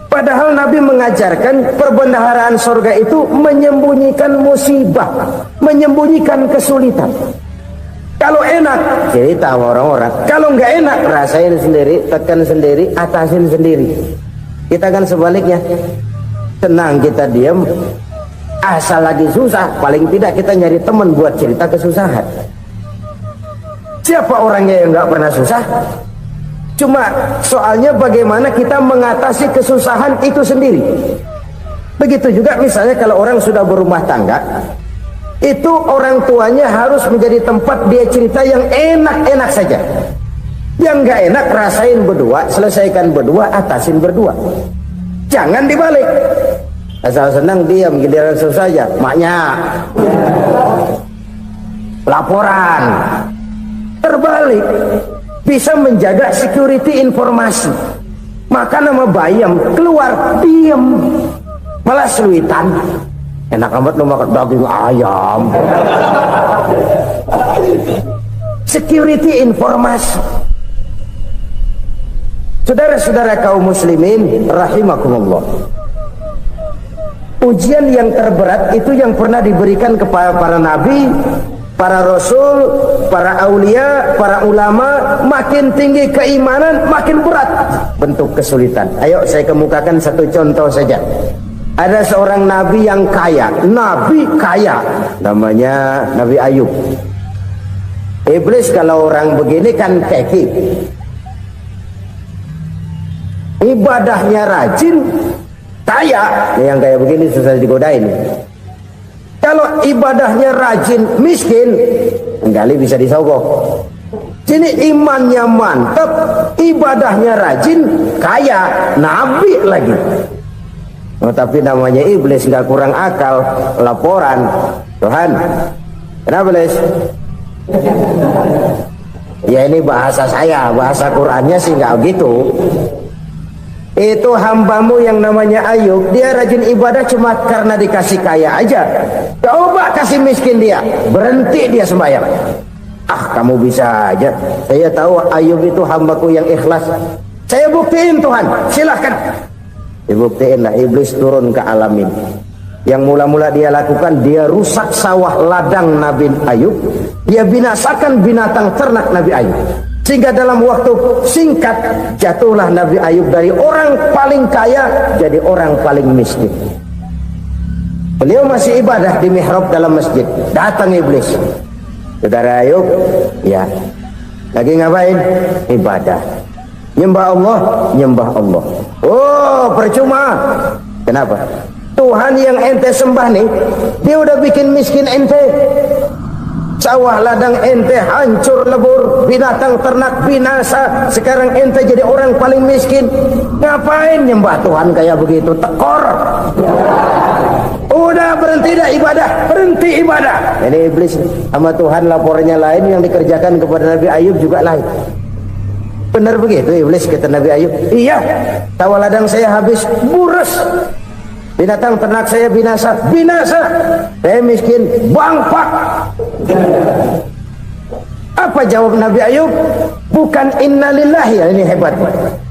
S2: Padahal Nabi mengajarkan perbendaharaan surga itu menyembunyikan musibah, menyembunyikan kesulitan. Kalau enak, cerita sama orang-orang. Kalau nggak enak, rasain sendiri, tekan sendiri, atasin sendiri. Kita kan sebaliknya, tenang kita diam, asal lagi susah, paling tidak kita nyari teman buat cerita kesusahan. Siapa orangnya yang nggak pernah susah? Cuma soalnya bagaimana kita mengatasi kesusahan itu sendiri. Begitu juga misalnya kalau orang sudah berumah tangga, itu orang tuanya harus menjadi tempat dia cerita yang enak-enak saja. Yang nggak enak rasain berdua, selesaikan berdua, atasin berdua. Jangan dibalik. Asal senang diam, giliran susah saja. Maknya laporan. Terbalik. Bisa menjaga security informasi. Maka nama bayam keluar diam, malah seluitan. Enak amat lu makan daging ayam. Security informasi. Saudara-saudara kaum muslimin rahimakumullah, ujian yang terberat itu yang pernah diberikan kepada para nabi para rasul, para aulia, para ulama, makin tinggi keimanan, makin berat bentuk kesulitan. Ayo saya kemukakan satu contoh saja. Ada seorang nabi yang kaya, nabi kaya, namanya Nabi Ayub. Iblis kalau orang begini kan keki, ibadahnya rajin, kaya. Yang kayak begini susah digodain. Kalau ibadahnya rajin, miskin, enggali bisa disogok. Sini imannya mantap, ibadahnya rajin, kaya, nabi lagi. Oh, tapi namanya iblis, nggak kurang akal. Laporan, Tuhan, kenapa iblis? Ya ini bahasa saya, bahasa Qurannya sih nggak gitu. Itu hambamu yang namanya Ayub, dia rajin ibadah cuma karena dikasih kaya aja. Coba kasih miskin dia, berhenti dia sembahyang. Ah, kamu bisa aja. Saya tahu Ayub itu hambaku yang ikhlas. Saya buktiin Tuhan, silahkan. Dibuktiinlah. Iblis turun ke alam ini. Yang mula-mula dia lakukan, dia rusak sawah ladang Nabi Ayub, dia binasakan binatang ternak Nabi Ayub, sehingga dalam waktu singkat jatuhlah Nabi Ayub dari orang paling kaya jadi orang paling miskin. Beliau masih ibadah di mihrab dalam masjid, datang iblis. Saudara Ayub, ya, lagi ngapain? Ibadah. Nyembah Allah, nyembah Allah. Oh, percuma. Kenapa? Tuhan yang ente sembah nih, dia udah bikin miskin ente. Sawah ladang ente hancur lebur, binatang ternak binasa. Sekarang ente jadi orang paling miskin. Ngapain nyembah Tuhan kayak begitu? Tekor. Udah berhenti dah ibadah, berhenti ibadah. Ini iblis sama Tuhan lapornya lain, yang dikerjakan kepada Nabi Ayub juga lain. Benar begitu iblis, kata Nabi Ayub. Iya, sawah ladang saya habis, buras. Binatang ternak saya binasa, binasa. Saya miskin, bangpak. Apa jawab Nabi Ayub? Bukan innalillahi, ini hebat.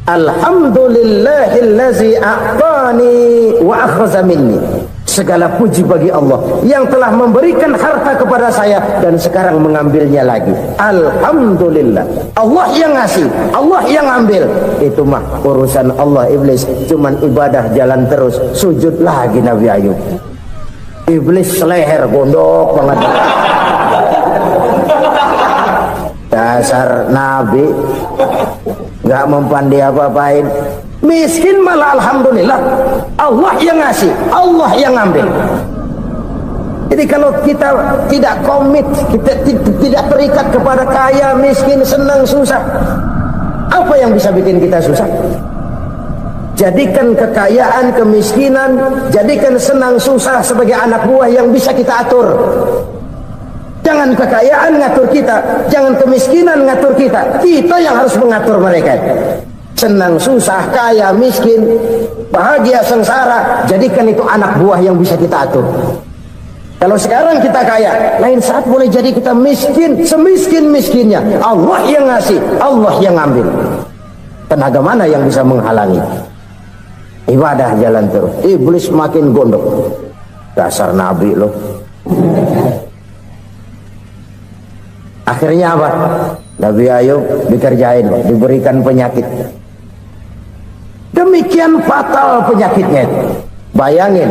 S2: Alhamdulillahillazi a'tani wa akhza minni. Segala puji bagi Allah yang telah memberikan harta kepada saya dan sekarang mengambilnya lagi. Alhamdulillah. Allah yang ngasih, Allah yang ambil. Itu mah urusan Allah. Iblis cuman ibadah jalan terus, sujud lagi Nabi Ayub. Iblis leher gondok banget. Dasar Nabi nggak mempan dia apa-apain. Miskin malah alhamdulillah. Allah yang ngasih, Allah yang ambil. Jadi kalau kita tidak komit, kita tidak terikat kepada kaya, miskin, senang, susah, apa yang bisa bikin kita susah? Jadikan kekayaan, kemiskinan, jadikan senang, susah sebagai anak buah yang bisa kita atur. Jangan kekayaan ngatur kita, jangan kemiskinan ngatur kita. Kita yang harus mengatur mereka. Senang, susah, kaya, miskin, bahagia, sengsara, jadikan itu anak buah yang bisa kita atur. Kalau sekarang kita kaya, lain saat boleh jadi kita miskin, semiskin-miskinnya. Allah yang ngasih, Allah yang ambil. Tenaga mana yang bisa menghalangi? Ibadah jalan terus. Iblis makin gondok. Dasar Nabi loh. Akhirnya apa? Nabi Ayub dikerjain, diberikan penyakit. Demikian fatal penyakitnya itu. Bayangin,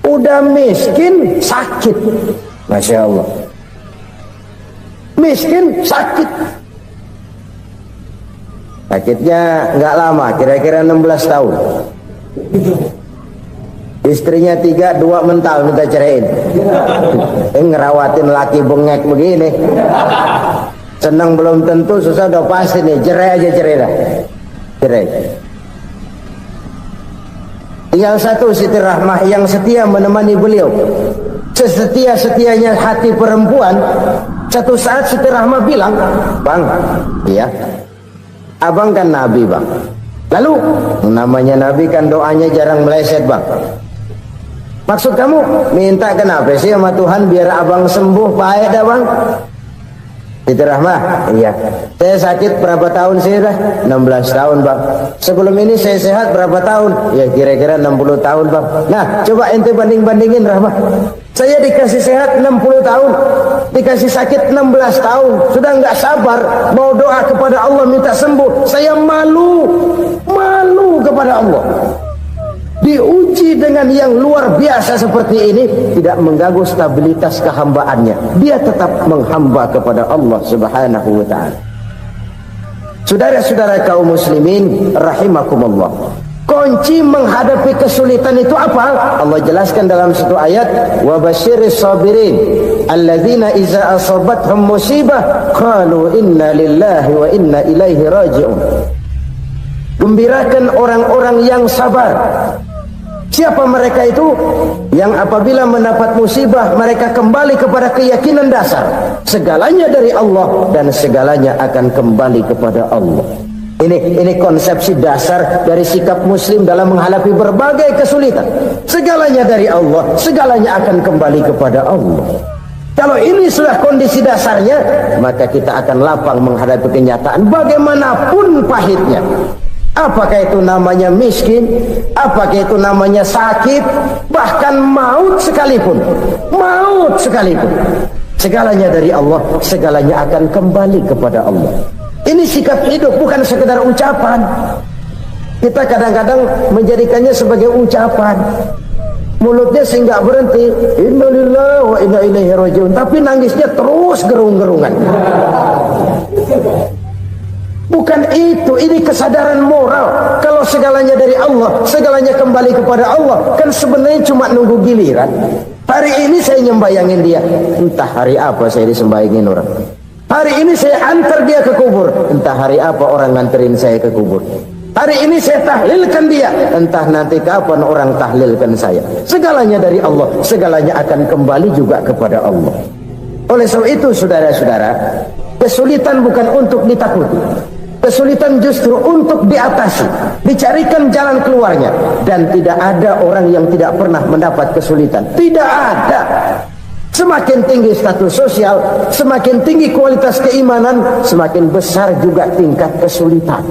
S2: udah miskin, sakit. Masya Allah. Miskin, sakit. Sakitnya nggak lama, kira-kira 16 tahun. Istrinya 3, 2 mental minta ceraiin. Ngerawatin laki bengek begini. Senang belum tentu, susah udah pasti nih. Cerai aja, cerai dah. Cerai. Tinggal satu Siti Rahmah yang setia menemani beliau. Sesetia-setianya hati perempuan. Satu saat Siti Rahmah bilang, "Bang, iya, abang kan Nabi bang. Lalu namanya Nabi kan doanya jarang meleset bang. Maksud kamu minta kenapa sih sama Tuhan biar abang sembuh baik dah bang? Siti Rahmah, iya. Saya sakit berapa tahun sih dah? 16 tahun bang. Sebelum ini saya sehat berapa tahun? Ya kira-kira 60 tahun bang. Nah coba ente banding-bandingin Rahmah. Saya dikasih sehat 60 tahun, dikasih sakit 16 tahun. Sudah nggak sabar mau doa kepada Allah minta sembuh. Saya malu kepada Allah. Diuji dengan yang luar biasa seperti ini, tidak mengganggu stabilitas kehambaannya. Dia tetap menghamba kepada Allah Subhanahu wa ta'ala. Saudara-saudara kaum muslimin rahimakumullah, kunci menghadapi kesulitan itu apa? Allah jelaskan dalam satu ayat, wa basyiris sabirin alladzina iza asabathum musibah qalu inna lillahi wa inna ilaihi raji'un. Gembirakan orang-orang yang sabar. Siapa mereka itu? Yang apabila mendapat musibah mereka kembali kepada keyakinan dasar, segalanya dari Allah dan segalanya akan kembali kepada Allah. Ini konsepsi dasar dari sikap muslim dalam menghadapi berbagai kesulitan. Segalanya dari Allah, segalanya akan kembali kepada Allah. Kalau ini sudah kondisi dasarnya, maka kita akan lapang menghadapi kenyataan bagaimanapun pahitnya. Apakah itu namanya miskin, apakah itu namanya sakit, bahkan maut sekalipun. Segalanya dari Allah, segalanya akan kembali kepada Allah. Ini sikap hidup, bukan sekedar ucapan. Kita kadang-kadang menjadikannya sebagai ucapan. Mulutnya sehingga berhenti, innalillahi wa inna ilaihi raji'un, tapi nangisnya terus gerung-gerungan. Bukan itu, ini kesadaran moral. Kalau segalanya dari Allah, segalanya kembali kepada Allah, kan sebenarnya cuma nunggu giliran. Hari ini saya nyembayangin dia, entah hari apa saya disembayangin orang. Hari ini saya antar dia ke kubur, entah hari apa orang nganterin saya ke kubur. Hari ini saya tahlilkan dia, entah nanti kapan orang tahlilkan saya. Segalanya dari Allah, segalanya akan kembali juga kepada Allah. Oleh sebab itu saudara-saudara, kesulitan bukan untuk ditakuti. Kesulitan justru untuk diatasi, dicarikan jalan keluarnya. Dan tidak ada orang yang tidak pernah mendapat kesulitan. Tidak ada. Semakin tinggi status sosial, semakin tinggi kualitas keimanan, semakin besar juga tingkat kesulitan.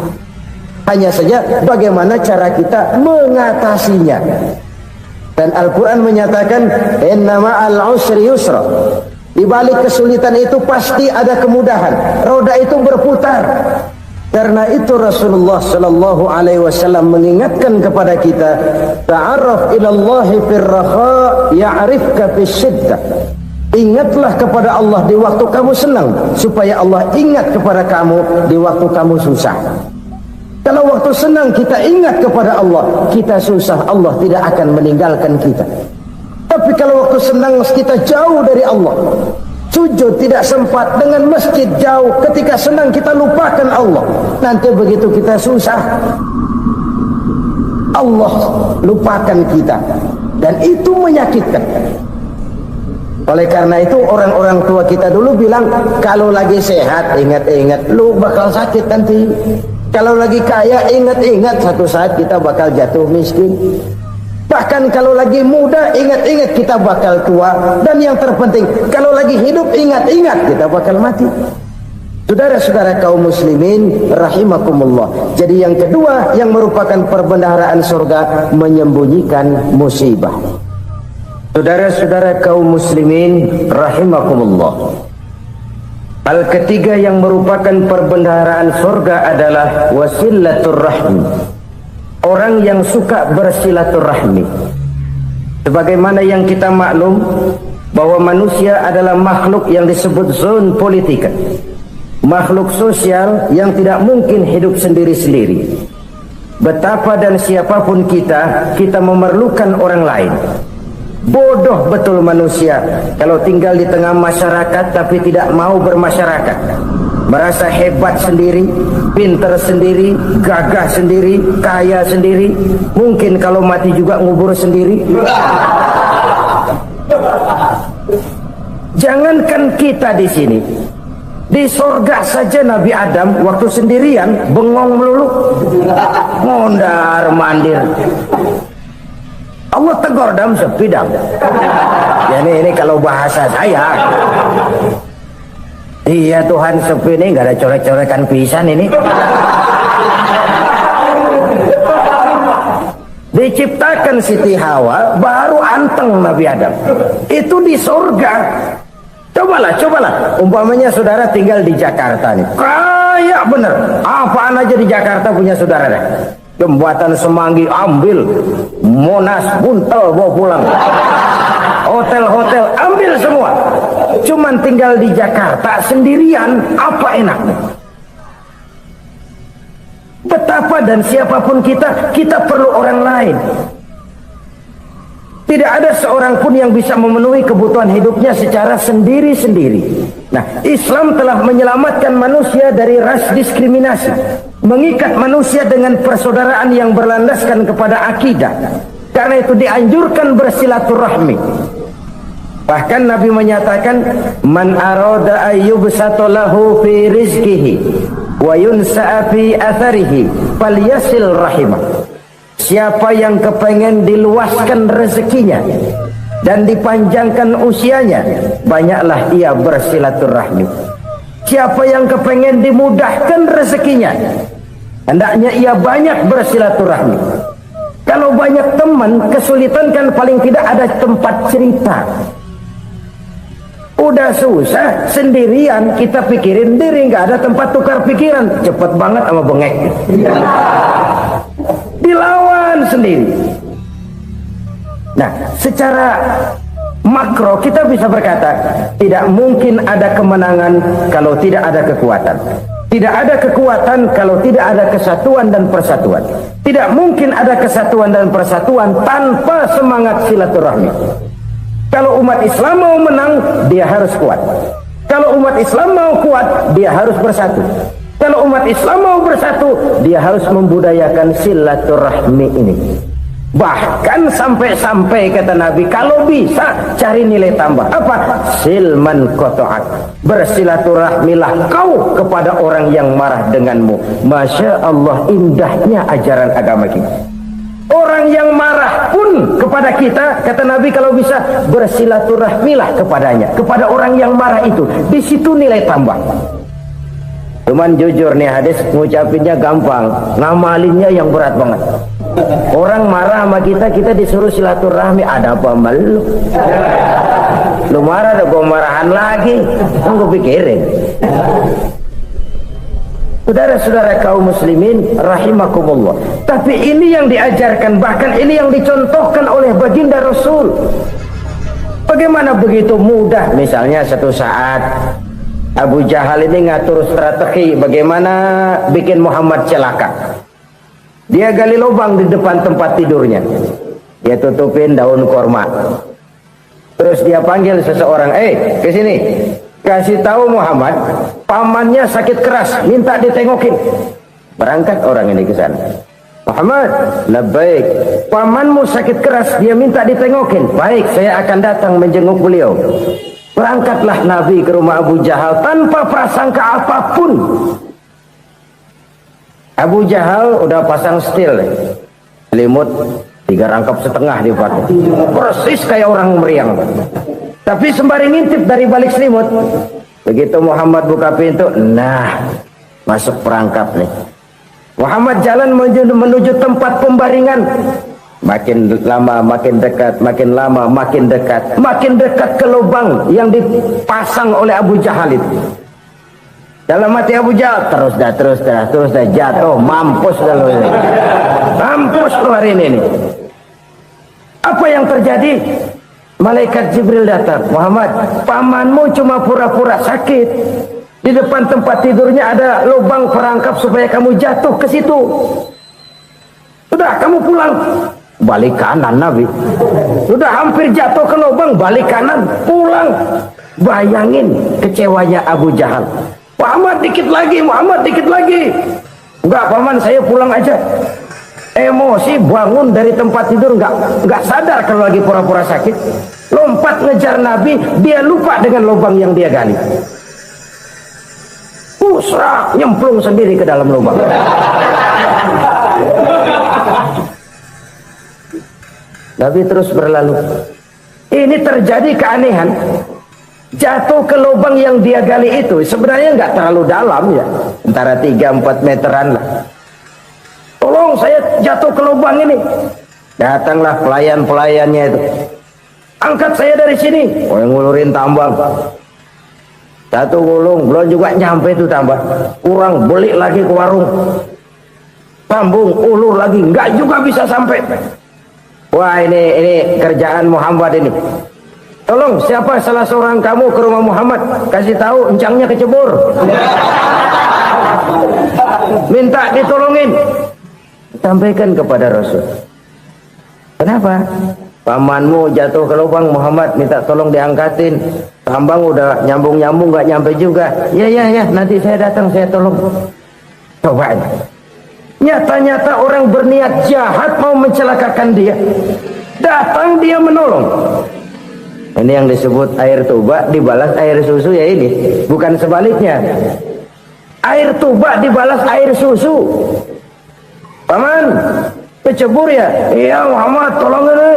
S2: Hanya saja bagaimana cara kita mengatasinya. Dan Al-Quran menyatakan, inna ma'al usri yusra. Di balik kesulitan itu pasti ada kemudahan. Roda itu berputar. Karena itu Rasulullah sallallahu alaihi wasallam mengingatkan kepada kita, ta'arraf ila Allah fir raha ya'rifka fis shiddah. Ingatlah kepada Allah di waktu kamu senang, supaya Allah ingat kepada kamu di waktu kamu susah. Kalau waktu senang kita ingat kepada Allah, kita susah, Allah tidak akan meninggalkan kita. Tapi kalau waktu senang kita jauh dari Allah, sujud tidak sempat, dengan masjid jauh, ketika senang kita lupakan Allah. Nanti begitu kita susah, Allah lupakan kita. Dan itu menyakitkan. Oleh karena itu orang-orang tua kita dulu bilang, kalau lagi sehat ingat-ingat lu bakal sakit nanti. Kalau lagi kaya ingat-ingat satu saat kita bakal jatuh miskin. Bahkan kalau lagi muda ingat-ingat kita bakal tua. Dan yang terpenting, kalau lagi hidup ingat-ingat kita bakal mati. Saudara-saudara kaum muslimin rahimakumullah. Jadi yang kedua yang merupakan perbendaharaan surga, menyembunyikan musibah. Saudara-saudara kaum muslimin rahimakumullah. Hal ketiga yang merupakan perbendaharaan surga adalah wasilatur rahmi. Orang yang suka bersilaturahmi. Sebagaimana yang kita maklum bahwa manusia adalah makhluk yang disebut zon politika, makhluk sosial yang tidak mungkin hidup sendiri-sendiri. Betapa dan siapapun kita memerlukan orang lain. Bodoh betul manusia kalau tinggal di tengah masyarakat tapi tidak mau bermasyarakat. Merasa hebat sendiri, pintar sendiri, gagah sendiri, kaya sendiri. Mungkin kalau mati juga ngubur sendiri. Jangankan kita di sini, di sorga saja Nabi Adam waktu sendirian bengong melulu, mondar mandir. Allah tegur dam sepi dam. Ya ini kalau bahasa saya. Iya Tuhan, sepi nih, nggak ada coret-corekan pisan ini. Diciptakan Siti Hawa, baru anteng Nabi Adam. Itu di surga. Cobalah. Umpamanya saudara tinggal di Jakarta nih. Kaya bener. Apaan aja di Jakarta punya saudara dah. Jembatan Semanggi ambil. Monas, Buntel bawa pulang. Hotel-hotel ambil semua. Cuman tinggal di Jakarta sendirian, apa enaknya? Betapa dan siapapun kita perlu orang lain. Tidak ada seorang pun yang bisa memenuhi kebutuhan hidupnya secara sendiri-sendiri. Nah, Islam telah menyelamatkan manusia dari ras diskriminasi, mengikat manusia dengan persaudaraan yang berlandaskan kepada akidah. Karena itu dianjurkan bersilaturahmi. Bahkan Nabi menyatakan, man arada ayyubsata lahu fi rizqihi wa yunsa'a fi atharihi falyasil rahimah. Siapa yang kepengen diluaskan rezekinya dan dipanjangkan usianya, banyaklah ia bersilaturahmi. Siapa yang kepengen dimudahkan rezekinya, hendaknya ia banyak bersilaturahmi. Kalau banyak teman, kesulitan kan paling tidak ada tempat cerita. Udah susah sendirian, kita pikirin diri, nggak ada tempat tukar pikiran. Cepet banget sama bengek. Dilawan sendiri. Nah, secara makro kita bisa berkata, tidak mungkin ada kemenangan kalau tidak ada kekuatan. Tidak ada kekuatan kalau tidak ada kesatuan dan persatuan. Tidak mungkin ada kesatuan dan persatuan tanpa semangat silaturahmi. Kalau umat Islam mau menang, dia harus kuat. Kalau umat Islam mau kuat, dia harus bersatu. Kalau umat Islam mau bersatu, dia harus membudayakan silaturahmi ini. Bahkan sampai-sampai kata Nabi, kalau bisa cari nilai tambah. Apa? Silman qata'ak. Bersilaturahmilah kau kepada orang yang marah denganmu. Masya Allah, indahnya ajaran agama kita. Orang yang marah pun kepada kita, kata Nabi, kalau bisa bersilaturahmilah kepadanya, kepada orang yang marah itu. Di situ nilai tambah. Cuman jujur nih hadis, ngucapinnya gampang, ngamalinnya yang berat banget. Orang marah sama kita disuruh silaturahmi, ada apa malu? Lu marah, ada gua marahan lagi, tunggu pikirin. Saudara-saudara kaum muslimin rahimakumullah. Tapi ini yang diajarkan, bahkan ini yang dicontohkan oleh baginda Rasul. Bagaimana begitu mudah, misalnya satu saat Abu Jahal ini ngatur strategi bagaimana bikin Muhammad celaka. Dia gali lubang di depan tempat tidurnya. Dia tutupin daun korma. Terus dia panggil seseorang, ke sini. Kasih tahu Muhammad, pamannya sakit keras, minta ditengokin. Berangkat orang ini ke sana. Muhammad, labbaik. Pamanmu sakit keras, dia minta ditengokin. Baik, saya akan datang menjenguk beliau. Berangkatlah Nabi ke rumah Abu Jahal tanpa prasangka apapun. Abu Jahal udah pasang setil, selimut 3 rangkap setengah dipakai, persis kayak orang meriang. Tapi sembari ngintip dari balik selimut, begitu Muhammad buka pintu, nah masuk perangkap nih. Muhammad jalan menuju tempat pembaringan. Makin lama makin dekat, makin lama makin dekat, makin dekat ke lubang yang dipasang oleh Abu Jahal itu. Dalam hati Abu Jahal, terus dah jatuh, mampus dah lo ini. Mampus lo hari ini. Apa yang terjadi? Malaikat Jibril datang. Muhammad, pamanmu cuma pura-pura sakit. Di depan tempat tidurnya ada lubang perangkap supaya kamu jatuh ke situ. Sudah, kamu pulang. Balik kanan Nabi. Sudah hampir jatuh ke lubang, balik kanan, pulang. Bayangin kecewanya Abu Jahal. Muhammad dikit lagi, Muhammad dikit lagi. Enggak, paman, saya pulang aja. Emosi, bangun dari tempat tidur, enggak sadar kalau lagi pura-pura sakit. Lompat ngejar Nabi, dia lupa dengan lubang yang dia gali. Pusrak, nyemplung sendiri ke dalam lubang. Nabi terus berlalu. Ini terjadi keanehan. jatuh ke lubang yang dia gali itu sebenarnya nggak terlalu dalam ya, antara 3-4 meteran lah. Tolong saya jatuh ke lubang ini. Datanglah pelayan-pelayannya itu, angkat saya dari sini. Oh, yang ngulurin tambang. Satu gulung belum juga nyampe itu tambang, kurang beli lagi ke warung, sambung ulur lagi nggak juga bisa sampai. Wah, ini kerjaan Muhammad ini. Tolong siapa salah seorang kamu ke rumah Muhammad, kasih tahu encangnya kecebur. Minta ditolongin. Sampaikan kepada Rasul. Kenapa? Pamanmu jatuh ke lubang, Muhammad minta tolong diangkatin. Tambang udah nyambung-nyambung nggak nyampe juga. Ya, nanti saya datang, saya tolong. Coba aja. Nyata-nyata orang berniat jahat mau mencelakakan dia, datang dia menolong. Ini yang disebut air tuba dibalas air susu ya, ini bukan sebaliknya. Air tuba dibalas air susu. Paman kecebur ya? Iya Muhammad, tolong ini.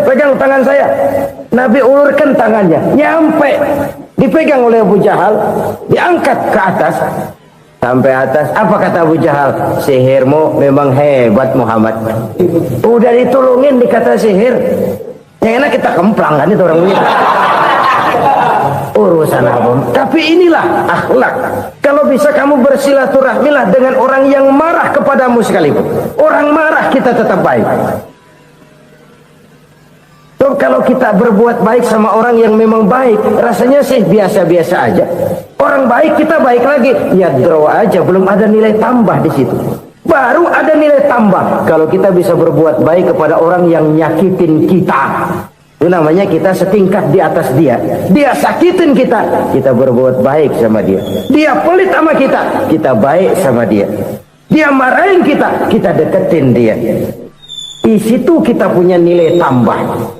S2: Pegang tangan saya. Nabi ulurkan tangannya, nyampe, dipegang oleh Abu Jahal, diangkat ke atas. Sampai atas, apa kata Abu Jahal? Sihirmu memang hebat Muhammad. Udah ditolongin dikata sihir. Yang enak kita kemplang kan itu orang ini. Urusan apa? Tapi inilah akhlak. Kalau bisa kamu bersilaturahmilah dengan orang yang marah kepadamu sekalipun. Orang marah kita tetap baik. So, kalau kita berbuat baik sama orang yang memang baik, rasanya sih biasa-biasa aja. Orang baik kita baik lagi, ya draw aja, belum ada nilai tambah di situ. Baru ada nilai tambah kalau kita bisa berbuat baik kepada orang yang nyakitin kita. Itu namanya kita setingkat di atas dia. Dia sakitin kita, kita berbuat baik sama dia. Dia pelit sama kita, kita baik sama dia. Dia marahin kita, kita deketin dia. Di situ kita punya nilai tambah.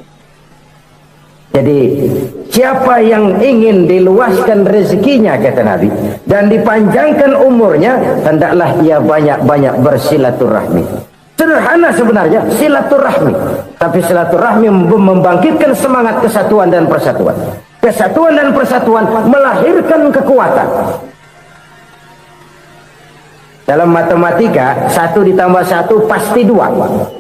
S2: Jadi siapa yang ingin diluaskan rezekinya, kata Nabi, dan dipanjangkan umurnya, hendaklah ia banyak-banyak bersilaturahmi. Sederhana sebenarnya silaturahmi, tapi silaturahmi membangkitkan semangat kesatuan dan persatuan. Kesatuan dan persatuan melahirkan kekuatan. Dalam matematika 1 ditambah 1 pasti 2.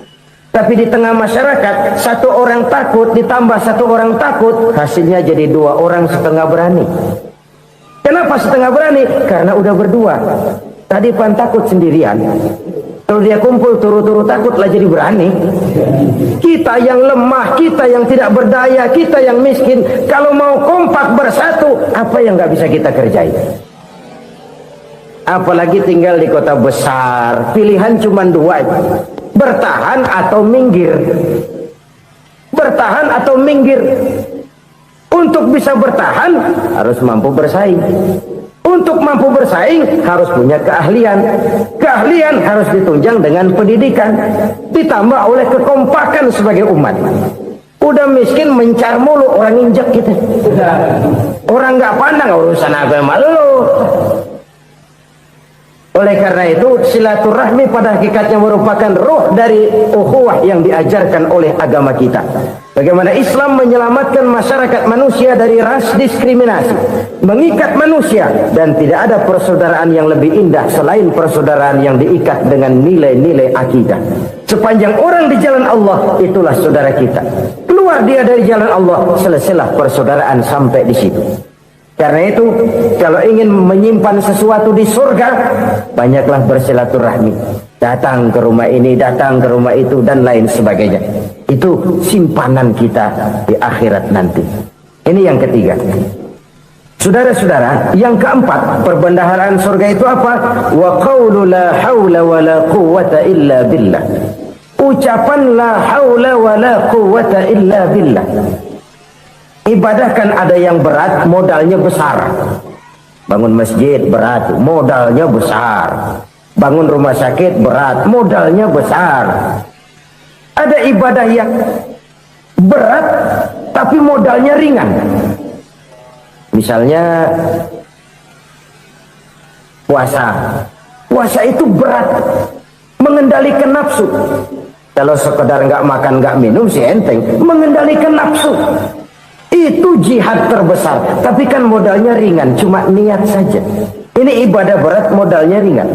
S2: Tapi di tengah masyarakat, 1 orang takut ditambah 1 orang takut, hasilnya jadi 2 orang setengah berani. Kenapa setengah berani? Karena udah berdua. Tadi pan takut sendirian. Kalau dia kumpul turu-turu takutlah jadi berani. Kita yang lemah, kita yang tidak berdaya, kita yang miskin, kalau mau kompak bersatu, apa yang nggak bisa kita kerjain? Apalagi tinggal di kota besar, pilihan cuma 2. Bertahan atau minggir. Bertahan atau minggir. Untuk bisa bertahan harus mampu bersaing. Untuk mampu bersaing harus punya keahlian. Keahlian harus ditunjang dengan pendidikan, ditambah oleh kekompakan sebagai umat. Udah miskin mencar mulu, orang injak kita. Orang nggak pandang urusan agama lu. Oleh karena itu silaturahmi pada hakikatnya merupakan ruh dari ukhuwah yang diajarkan oleh agama kita. Bagaimana Islam menyelamatkan masyarakat manusia dari ras diskriminasi, mengikat manusia, dan tidak ada persaudaraan yang lebih indah selain persaudaraan yang diikat dengan nilai-nilai akidah. Sepanjang orang di jalan Allah, itulah saudara kita. Keluar dia dari jalan Allah, selesailah persaudaraan sampai di situ. Karena itu, kalau ingin menyimpan sesuatu di surga, banyaklah bersilaturahmi. Datang ke rumah ini, datang ke rumah itu, dan lain sebagainya. Itu simpanan kita di akhirat nanti. Ini yang ketiga. Saudara-saudara, yang keempat, perbendaharaan surga itu apa? Wa qawlu la hawla wa la quwwata illa billah. Ucapan la hawla wa la quwwata illa billah. Ibadah kan ada yang berat, modalnya besar. Bangun masjid berat, modalnya besar. Bangun rumah sakit berat, modalnya besar. Ada ibadah yang berat tapi modalnya ringan. Misalnya puasa. Puasa itu berat, mengendalikan nafsu. Kalau sekedar nggak makan nggak minum sih enteng, mengendalikan nafsu. Itu jihad terbesar. Tapi kan modalnya ringan, cuma niat saja. Ini ibadah berat, modalnya ringan.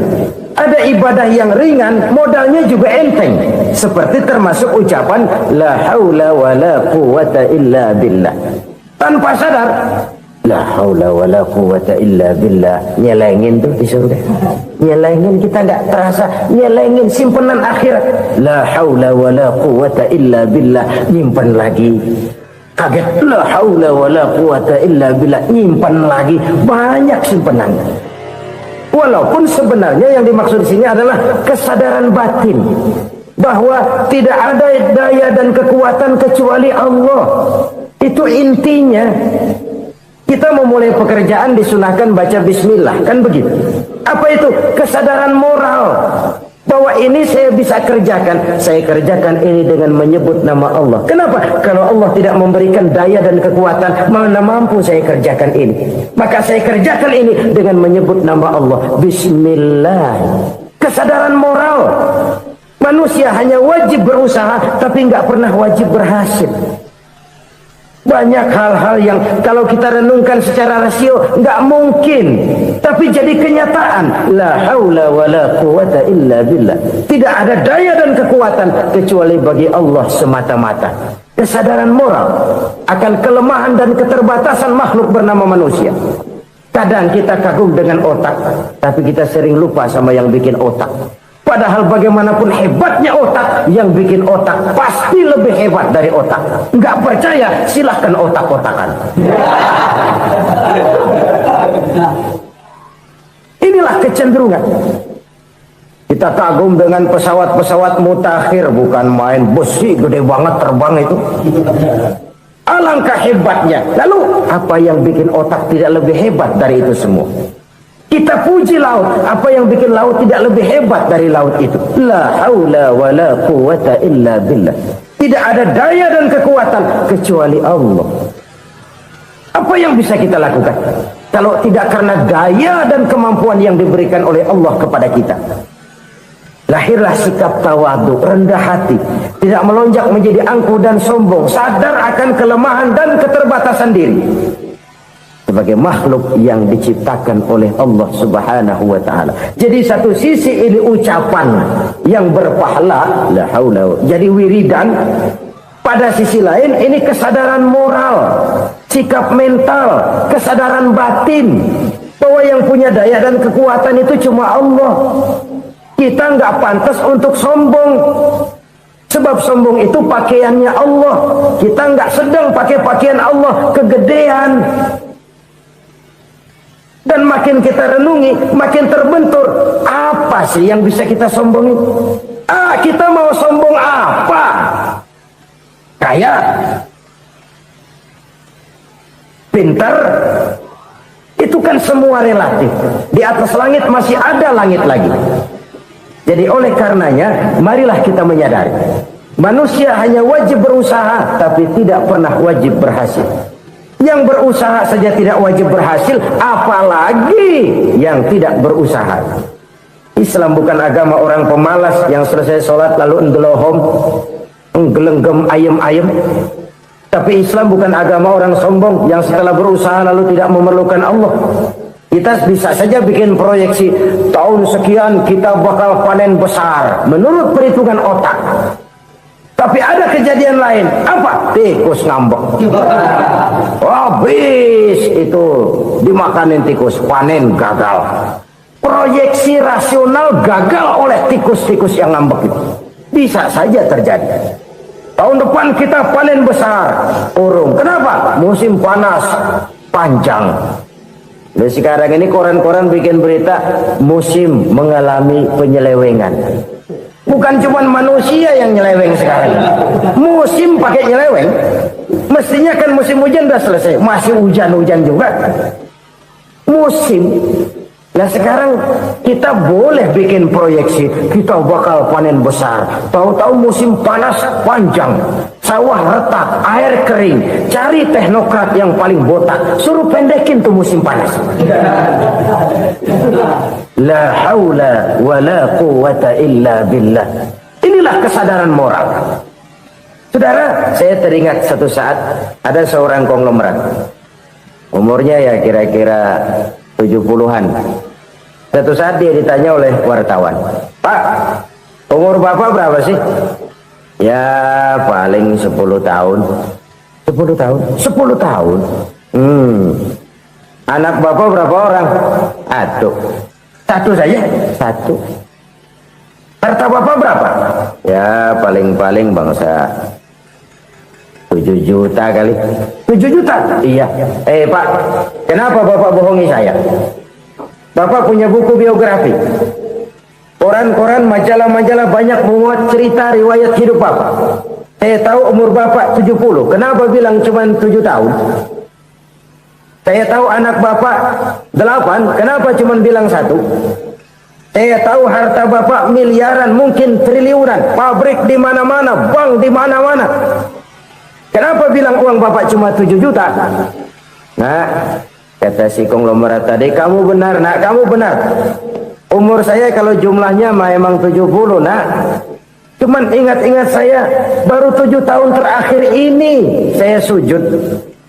S2: Ada ibadah yang ringan, modalnya juga enteng. Seperti termasuk ucapan la haula wa la quwata illa billah. Tanpa sadar, la haula wa la quwata illa billah. Nyelengin tuh di surga. Nyelengin, kita nggak terasa. Nyelengin simpenan akhirat. La haula wa la quwata illa billah. Nyimpen lagi. Kaget, la haula wa la quwata illa billah. Nyimpen lagi. Banyak simpenan. Walaupun sebenarnya yang dimaksud di sini adalah kesadaran batin bahwa tidak ada daya dan kekuatan kecuali Allah. Itu intinya. Kita memulai pekerjaan disunahkan baca bismillah, kan begitu? Apa itu? Kesadaran moral bahwa ini saya bisa kerjakan. Saya kerjakan ini dengan menyebut nama Allah. Kenapa? Kalau Allah tidak memberikan daya dan kekuatan, mana mampu saya kerjakan ini. Maka saya kerjakan ini dengan menyebut nama Allah. Bismillah. Kesadaran moral. Manusia hanya wajib berusaha, tapi nggak pernah wajib berhasil. Banyak hal-hal yang kalau kita renungkan secara rasio nggak mungkin, tapi jadi kenyataan. La haula wa la quwata illa billah. Tidak ada daya dan kekuatan kecuali bagi Allah semata-mata. Kesadaran moral akan kelemahan dan keterbatasan makhluk bernama manusia. Kadang kita kagum dengan otak, tapi kita sering lupa sama yang bikin otak. Padahal bagaimanapun hebatnya otak, yang bikin otak pasti lebih hebat dari otak. Nggak percaya, silahkan otak-otakan. Inilah kecenderungan. Kita kagum dengan pesawat-pesawat mutakhir, bukan main besi gede banget terbang itu. Alangkah hebatnya. Lalu apa yang bikin otak tidak lebih hebat dari itu semua? Kita puji laut, apa yang bikin laut tidak lebih hebat dari laut itu? La haula wa la quwata illa billah. Tidak ada daya dan kekuatan kecuali Allah. Apa yang bisa kita lakukan kalau tidak karena daya dan kemampuan yang diberikan oleh Allah kepada kita? Lahirlah sikap tawadhu, rendah hati, tidak melonjak menjadi angkuh dan sombong, sadar akan kelemahan dan keterbatasan diri. Sebagai makhluk yang diciptakan oleh Allah Subhanahu wa taala. Jadi satu sisi ini ucapan yang berpahala, la haula, jadi wiridan. Pada sisi lain ini kesadaran moral, sikap mental, kesadaran batin bahwa yang punya daya dan kekuatan itu cuma Allah. Kita nggak pantas untuk sombong. Sebab sombong itu pakaiannya Allah. Kita nggak sedang pakai pakaian Allah, kegedean. Dan makin kita renungi, makin terbentur. Apa sih yang bisa kita sombongin? Kita mau sombong apa? Kaya? Pintar? Itu kan semua relatif. Di atas langit masih ada langit lagi. Jadi oleh karenanya, marilah kita menyadari. Manusia hanya wajib berusaha, tapi tidak pernah wajib berhasil. Yang berusaha saja tidak wajib berhasil, apalagi yang tidak berusaha. Islam bukan agama orang pemalas yang selesai sholat lalu endelohom, nggelenggem ayem-ayem. Tapi Islam bukan agama orang sombong yang setelah berusaha lalu tidak memerlukan Allah. Kita bisa saja bikin proyeksi, tahun sekian kita bakal panen besar menurut perhitungan otak. Tapi ada kejadian lain. Apa? Tikus ngambek. Habis itu dimakanin tikus, panen gagal. Proyeksi rasional gagal oleh tikus-tikus yang ngambek itu. Bisa saja terjadi. Tahun depan kita panen besar, urung. Kenapa? Musim panas panjang. Dan sekarang ini koran-koran bikin berita musim mengalami penyelewengan. Bukan cuma manusia yang nyeleweng sekarang. Musim pakai nyeleweng. Mestinya kan musim hujan udah selesai, masih hujan-hujan juga. Musim. Nah sekarang kita boleh bikin proyeksi, kita bakal panen besar. Tahu-tahu musim panas panjang, sawah retak, air kering. Cari teknokrat yang paling botak, suruh pendekin tuh musim panas. La haula wa la quwata illa billah. Inilah kesadaran moral. Saudara, saya teringat satu saat ada seorang konglomerat. Umurnya ya kira-kira 70-an. Satu saat dia ditanya oleh wartawan, "Pak, umur Bapak berapa sih?" "Ya paling 10 tahun." 10 tahun? 10 tahun? Anak Bapak berapa orang? Satu saja? Satu. Harta Bapak berapa? Ya paling-paling bangsa 7 juta kali. 7 juta? Iya. Pak, kenapa Bapak bohongi saya? Bapak punya buku biografi, koran-koran, majalah-majalah banyak memuat cerita riwayat hidup Bapak. Saya tahu umur Bapak 70. Kenapa bilang cuma 7 tahun? Saya tahu anak Bapak 8. Kenapa cuma bilang 1? Saya tahu harta Bapak miliaran, mungkin triliunan, pabrik di mana-mana, bank di mana-mana. Kenapa bilang uang Bapak cuma 7 juta? Nah, kata si konglomerat tadi, "Kamu benar, nak, kamu benar. Umur saya kalau jumlahnya memang 70, nak. Cuman ingat-ingat saya, baru 7 tahun terakhir ini saya sujud.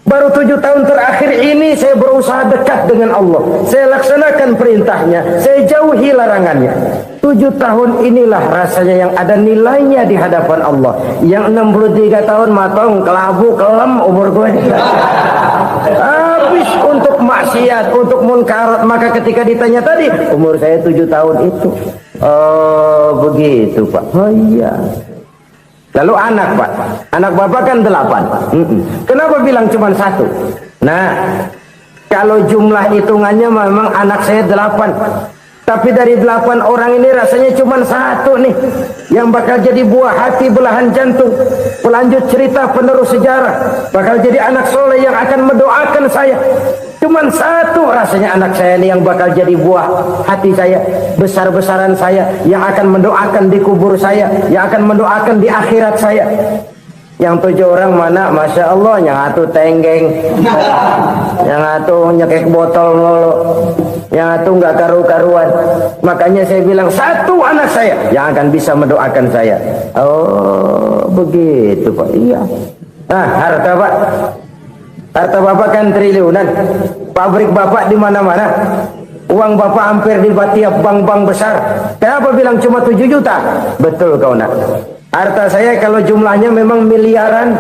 S2: Baru 7 tahun terakhir ini saya berusaha dekat dengan Allah. Saya laksanakan perintahnya, saya jauhi larangannya. 7 tahun inilah rasanya yang ada nilainya di hadapan Allah. Yang 63 tahun matong, kelabu, kelem umur gue. Habis untuk maksiat, untuk munkarat. Maka ketika ditanya tadi, umur saya 7 tahun itu. Oh begitu Pak. Oh iya. Lalu anak Pak, anak Bapak kan 8. Kenapa bilang cuma 1? Nah, kalau jumlah hitungannya memang anak saya 8. Tapi dari 8 orang ini rasanya cuma 1 nih yang bakal jadi buah hati, belahan jantung, pelanjut cerita, penerus sejarah, bakal jadi anak soleh yang akan mendoakan saya. Cuman 1 rasanya anak saya ini yang bakal jadi buah hati saya, besar-besaran saya, yang akan mendoakan di kubur saya, yang akan mendoakan di akhirat saya. Yang 7 orang mana, Masya Allah, yang 1 tenggeng, yang 1 nyekek botol mulu, yang 1 nggak karu-karuan. Makanya saya bilang 1 anak saya yang akan bisa mendoakan saya. Oh begitu Pak. Iya. Nah, harta Pak, harta Bapak kan triliunan, pabrik Bapak di mana-mana, uang Bapak hampir di tiap bank-bank besar. Kenapa bilang cuma 7 juta? Betul kau nak. Harta saya kalau jumlahnya memang miliaran,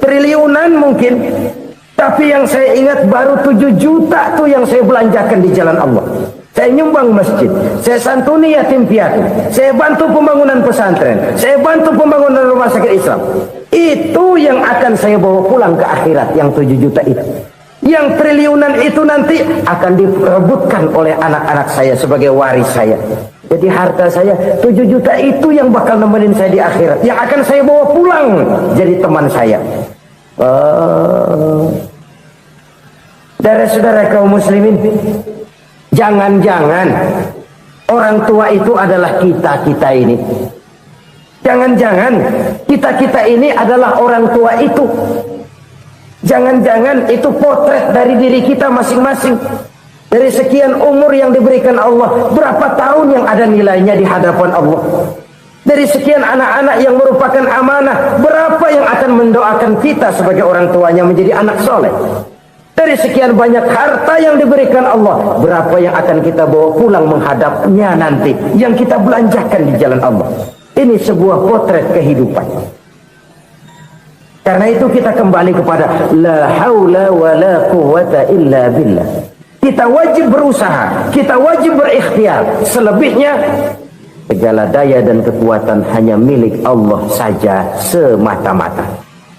S2: triliunan mungkin. Tapi yang saya ingat baru 7 juta tuh yang saya belanjakan di jalan Allah. Saya nyumbang masjid, saya santuni yatim piatu, saya bantu pembangunan pesantren, saya bantu pembangunan rumah sakit Islam. Itu yang akan saya bawa pulang ke akhirat, yang 7 juta itu. Yang triliunan itu nanti akan diperebutkan oleh anak-anak saya sebagai waris saya. Jadi harta saya 7 juta itu yang bakal nemenin saya di akhirat, yang akan saya bawa pulang jadi teman saya. Saudara-saudara kaum muslimin, jangan-jangan orang tua itu adalah kita-kita ini. Jangan-jangan kita-kita ini adalah orang tua itu. Jangan-jangan itu potret dari diri kita masing-masing. Dari sekian umur yang diberikan Allah, berapa tahun yang ada nilainya di hadapan Allah? Dari sekian anak-anak yang merupakan amanah, berapa yang akan mendoakan kita sebagai orang tuanya menjadi anak soleh? Dari sekian banyak harta yang diberikan Allah, berapa yang akan kita bawa pulang menghadapnya nanti, yang kita belanjakan di jalan Allah? Ini sebuah potret kehidupan. Karena itu kita kembali kepada la haula wa la quwwata illa billah. Kita wajib berusaha, kita wajib berikhtiar. Selebihnya segala daya dan kekuatan hanya milik Allah saja semata-mata.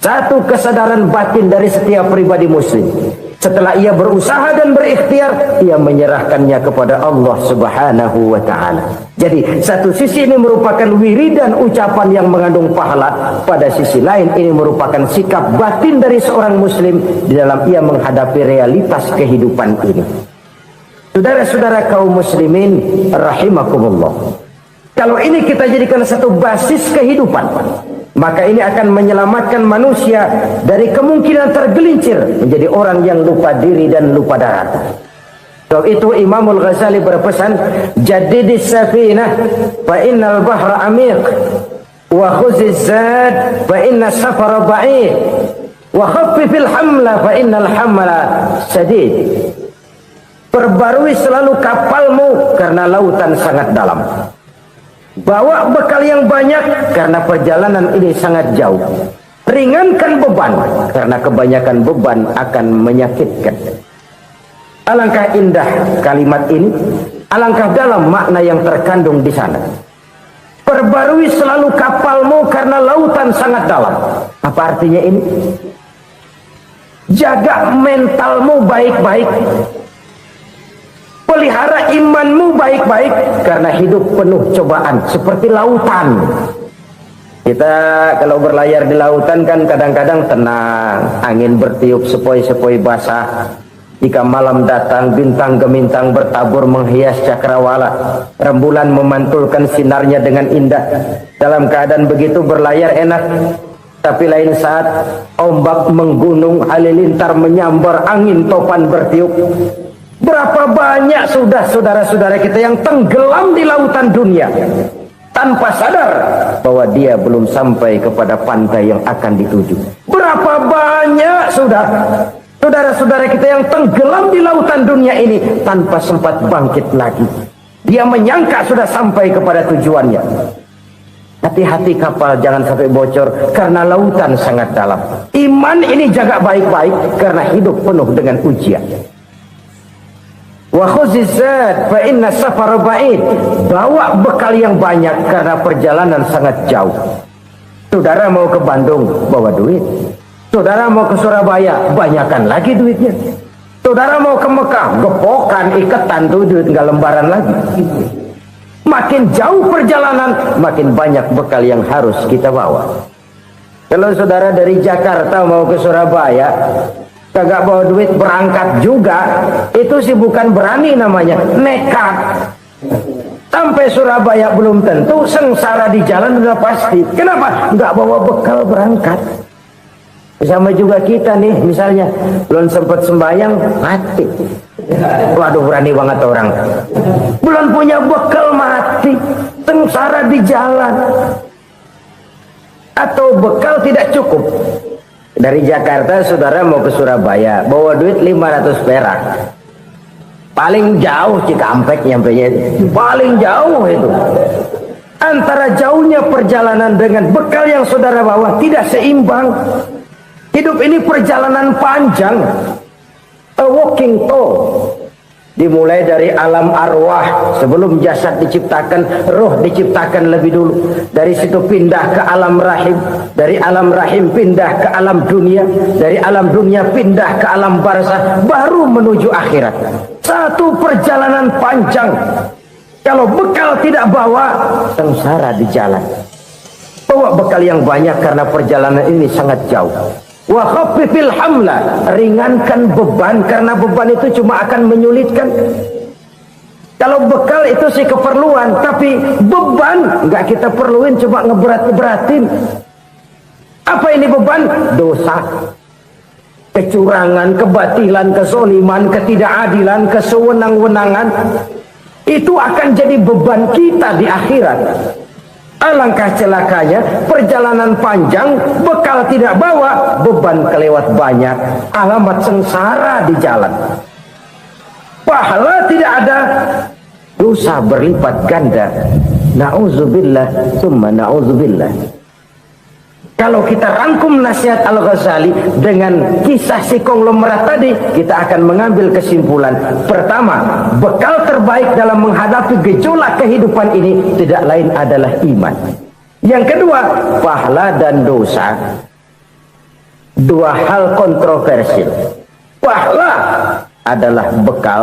S2: Satu kesadaran batin dari setiap pribadi muslim. Setelah ia berusaha dan berikhtiar, ia menyerahkannya kepada Allah Subhanahu wa ta'ala. Jadi satu sisi ini merupakan wiridan ucapan yang mengandung pahala, pada sisi lain ini merupakan sikap batin dari seorang muslim di dalam ia menghadapi realitas kehidupan ini. Saudara-saudara kaum muslimin rahimakumullah, kalau ini kita jadikan satu basis kehidupan, maka ini akan menyelamatkan manusia dari kemungkinan tergelincir menjadi orang yang lupa diri dan lupa darat. Sebab itu Imamul Ghazali berpesan, "Jaddidis safinah fa innal bahra amiq." wa khuziz zad fa inna safara ba'id wa khaffifil hamla fa innal hamla sadid. Perbarui selalu kapalmu karena lautan sangat dalam. Bawa bekal yang banyak karena perjalanan ini sangat jauh. Ringankan beban karena kebanyakan beban akan menyakitkan. Alangkah indah kalimat ini, alangkah dalam makna yang terkandung di sana. Perbarui selalu kapalmu karena lautan sangat dalam. Apa artinya ini? Jaga mentalmu baik-baik. Pelihara imanmu baik-baik karena hidup penuh cobaan seperti lautan. Kita kalau berlayar di lautan kan kadang-kadang tenang, angin bertiup sepoi-sepoi basah. Jika malam datang, bintang gemintang bertabur menghias cakrawala. Rembulan memantulkan sinarnya dengan indah. Dalam keadaan begitu berlayar enak. Tapi lain saat ombak menggunung, halilintar menyambar, angin topan bertiup. Berapa banyak sudah saudara-saudara kita yang tenggelam di lautan dunia tanpa sadar bahwa dia belum sampai kepada pantai yang akan dituju. Berapa banyak sudah saudara-saudara kita yang tenggelam di lautan dunia ini tanpa sempat bangkit lagi. Dia menyangka sudah sampai kepada tujuannya. Hati-hati kapal jangan sampai bocor karena lautan sangat dalam. Iman ini jaga baik-baik karena hidup penuh dengan ujian. Wa khuziz zad fa inna safara ba'id. Bawa bekal yang banyak karena perjalanan sangat jauh. Saudara mau ke Bandung, bawa duit. Saudara mau ke Surabaya, banyakkan lagi duitnya. Saudara mau ke Mekah, gepokan, iketan tuh duit nggak lembaran lagi. Makin jauh perjalanan, makin banyak bekal yang harus kita bawa. Kalau saudara dari Jakarta mau ke Surabaya, kagak bawa duit berangkat juga, itu sih bukan berani namanya, nekat. Sampai Surabaya belum tentu, sengsara di jalan udah pasti. Kenapa? Nggak bawa bekal berangkat. Sama juga kita nih, misalnya belum sempat sembahyang, mati. Waduh, berani banget orang. Belum punya bekal, mati. Sengsara di jalan. Atau bekal tidak cukup. Dari Jakarta saudara mau ke Surabaya, bawa duit 500 perak. Paling jauh Cikampek nyampenya itu. Paling jauh itu. Antara jauhnya perjalanan dengan bekal yang saudara bawa tidak seimbang. Hidup ini perjalanan panjang. A walking tour. Dimulai dari alam arwah, sebelum jasad diciptakan, roh diciptakan lebih dulu. Dari situ pindah ke alam rahim, dari alam rahim pindah ke alam dunia, dari alam dunia pindah ke alam barzah, baru menuju akhirat. Satu perjalanan panjang. Kalau bekal tidak bawa, sengsara di jalan. Bawa bekal yang banyak karena perjalanan ini sangat jauh. Wa khaffifil hamla, ringankan beban karena beban itu cuma akan menyulitkan. Kalau bekal itu sih keperluan, tapi beban nggak kita perluin, cuma ngeberat-beratin. Apa ini beban? Dosa, kecurangan, kebatilan, kezoliman, ketidakadilan, kesewenang-wenangan. Itu akan jadi beban kita di akhirat. Alangkah celakanya, perjalanan panjang, bekal tidak bawa, beban kelewat banyak, alamat sengsara di jalan. Pahala tidak ada, dosa berlipat ganda. Na'udzubillah, summa na'udzubillah. Kalau kita rangkum nasihat Al-Ghazali dengan kisah si konglomerat tadi, kita akan mengambil kesimpulan. Pertama, bekal terbaik dalam menghadapi gejolak kehidupan ini tidak lain adalah iman. Yang kedua, pahala dan dosa. Dua hal kontroversial. Pahala adalah bekal,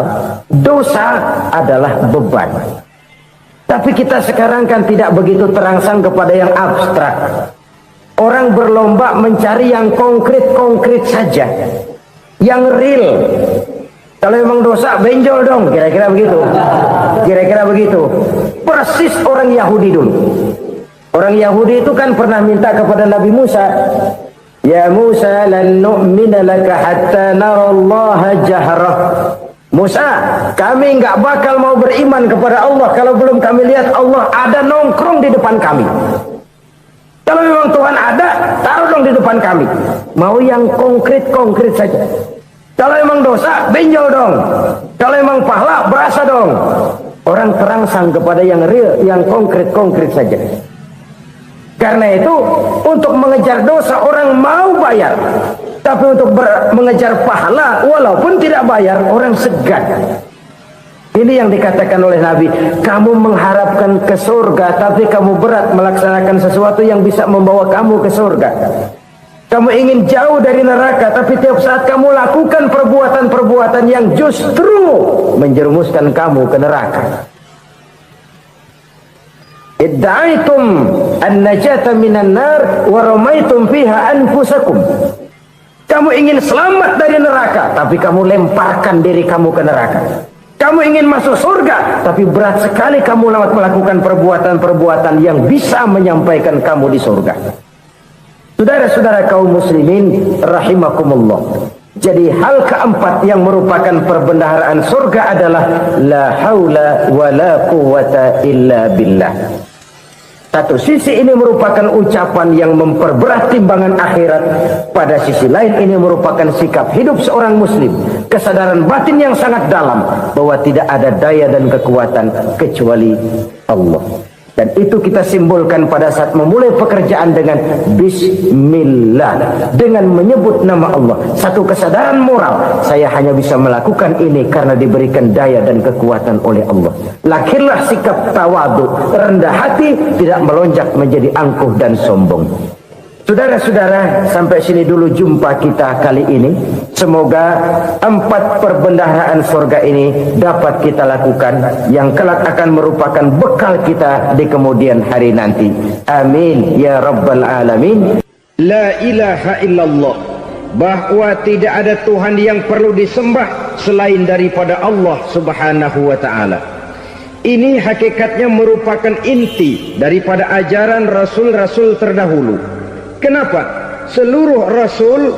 S2: dosa adalah beban. Tapi kita sekarang kan tidak begitu terangsang kepada yang abstrak. Orang berlomba mencari yang konkret-konkret saja, yang real. Kalau memang dosa, benjol dong, kira-kira begitu. Kira-kira begitu. Persis orang Yahudi dulu. Orang Yahudi itu kan pernah minta kepada Nabi Musa, Ya Musa, lan nu'mina laka hatta narallaha jahrah. Musa, kami nggak bakal mau beriman kepada Allah kalau belum kami lihat Allah ada nongkrong di depan kami. Kalau memang Tuhan ada, taruh dong di depan kami. Mau yang konkret-konkret saja. Kalau memang dosa, benjol dong. Kalau memang pahala, berasa dong. Orang terangsang kepada yang real, yang konkret-konkret saja. Karena itu, untuk mengejar dosa orang mau bayar. Tapi untuk mengejar pahala, walaupun tidak bayar, orang segan. Ini yang dikatakan oleh Nabi, kamu mengharapkan ke surga, tapi kamu berat melaksanakan sesuatu yang bisa membawa kamu ke surga. Kamu ingin jauh dari neraka, tapi tiap saat kamu lakukan perbuatan-perbuatan yang justru menjerumuskan kamu ke neraka. Idda'aitum an-najata minan nar wa ramaitum fiha anfusakum. Kamu ingin selamat dari neraka, tapi kamu lemparkan diri kamu ke neraka. Kamu ingin masuk surga, tapi berat sekali kamu melakukan perbuatan-perbuatan yang bisa menyampaikan kamu di surga. Saudara-saudara kaum muslimin rahimakumullah. Jadi hal keempat yang merupakan perbendaharaan surga adalah la haula wa la quwwata illa billah. Satu sisi ini merupakan ucapan yang memperberat timbangan akhirat. Pada sisi lain ini merupakan sikap hidup seorang muslim. Kesadaran batin yang sangat dalam bahwa tidak ada daya dan kekuatan kecuali Allah. Dan itu kita simbolkan pada saat memulai pekerjaan dengan Bismillah, dengan menyebut nama Allah. Satu kesadaran moral, saya hanya bisa melakukan ini karena diberikan daya dan kekuatan oleh Allah. Lahirlah sikap tawadu, rendah hati, tidak melonjak menjadi angkuh dan sombong. Saudara-saudara, sampai sini dulu jumpa kita kali ini. Semoga 4 perbendaharaan surga ini dapat kita lakukan, yang kelak akan merupakan bekal kita di kemudian hari nanti. Amin ya rabbal alamin.
S1: La ilaha illallah, bahwa tidak ada Tuhan yang perlu disembah selain daripada Allah subhanahu wa ta'ala. Ini hakikatnya merupakan inti daripada ajaran rasul-rasul terdahulu. Kenapa? Seluruh rasul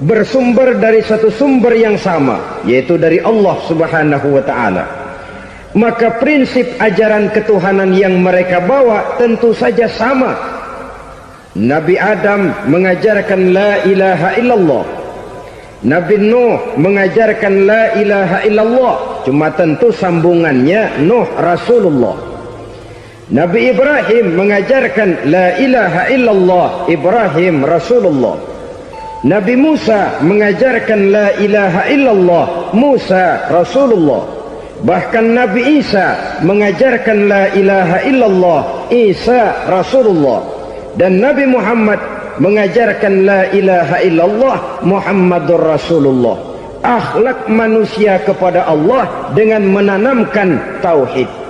S1: bersumber dari satu sumber yang sama, yaitu dari Allah subhanahu wa ta'ala. Maka prinsip ajaran ketuhanan yang mereka bawa tentu saja sama. Nabi Adam mengajarkan la ilaha illallah, Nabi Nuh mengajarkan la ilaha illallah, cuma tentu sambungannya Nuh Rasulullah. Nabi Ibrahim mengajarkan la ilaha illallah, Ibrahim Rasulullah. Nabi Musa mengajarkan la ilaha illallah, Musa Rasulullah. Bahkan Nabi Isa mengajarkan la ilaha illallah, Isa Rasulullah. Dan Nabi Muhammad mengajarkan la ilaha illallah, Muhammadur Rasulullah. Akhlak manusia kepada Allah dengan menanamkan tauhid.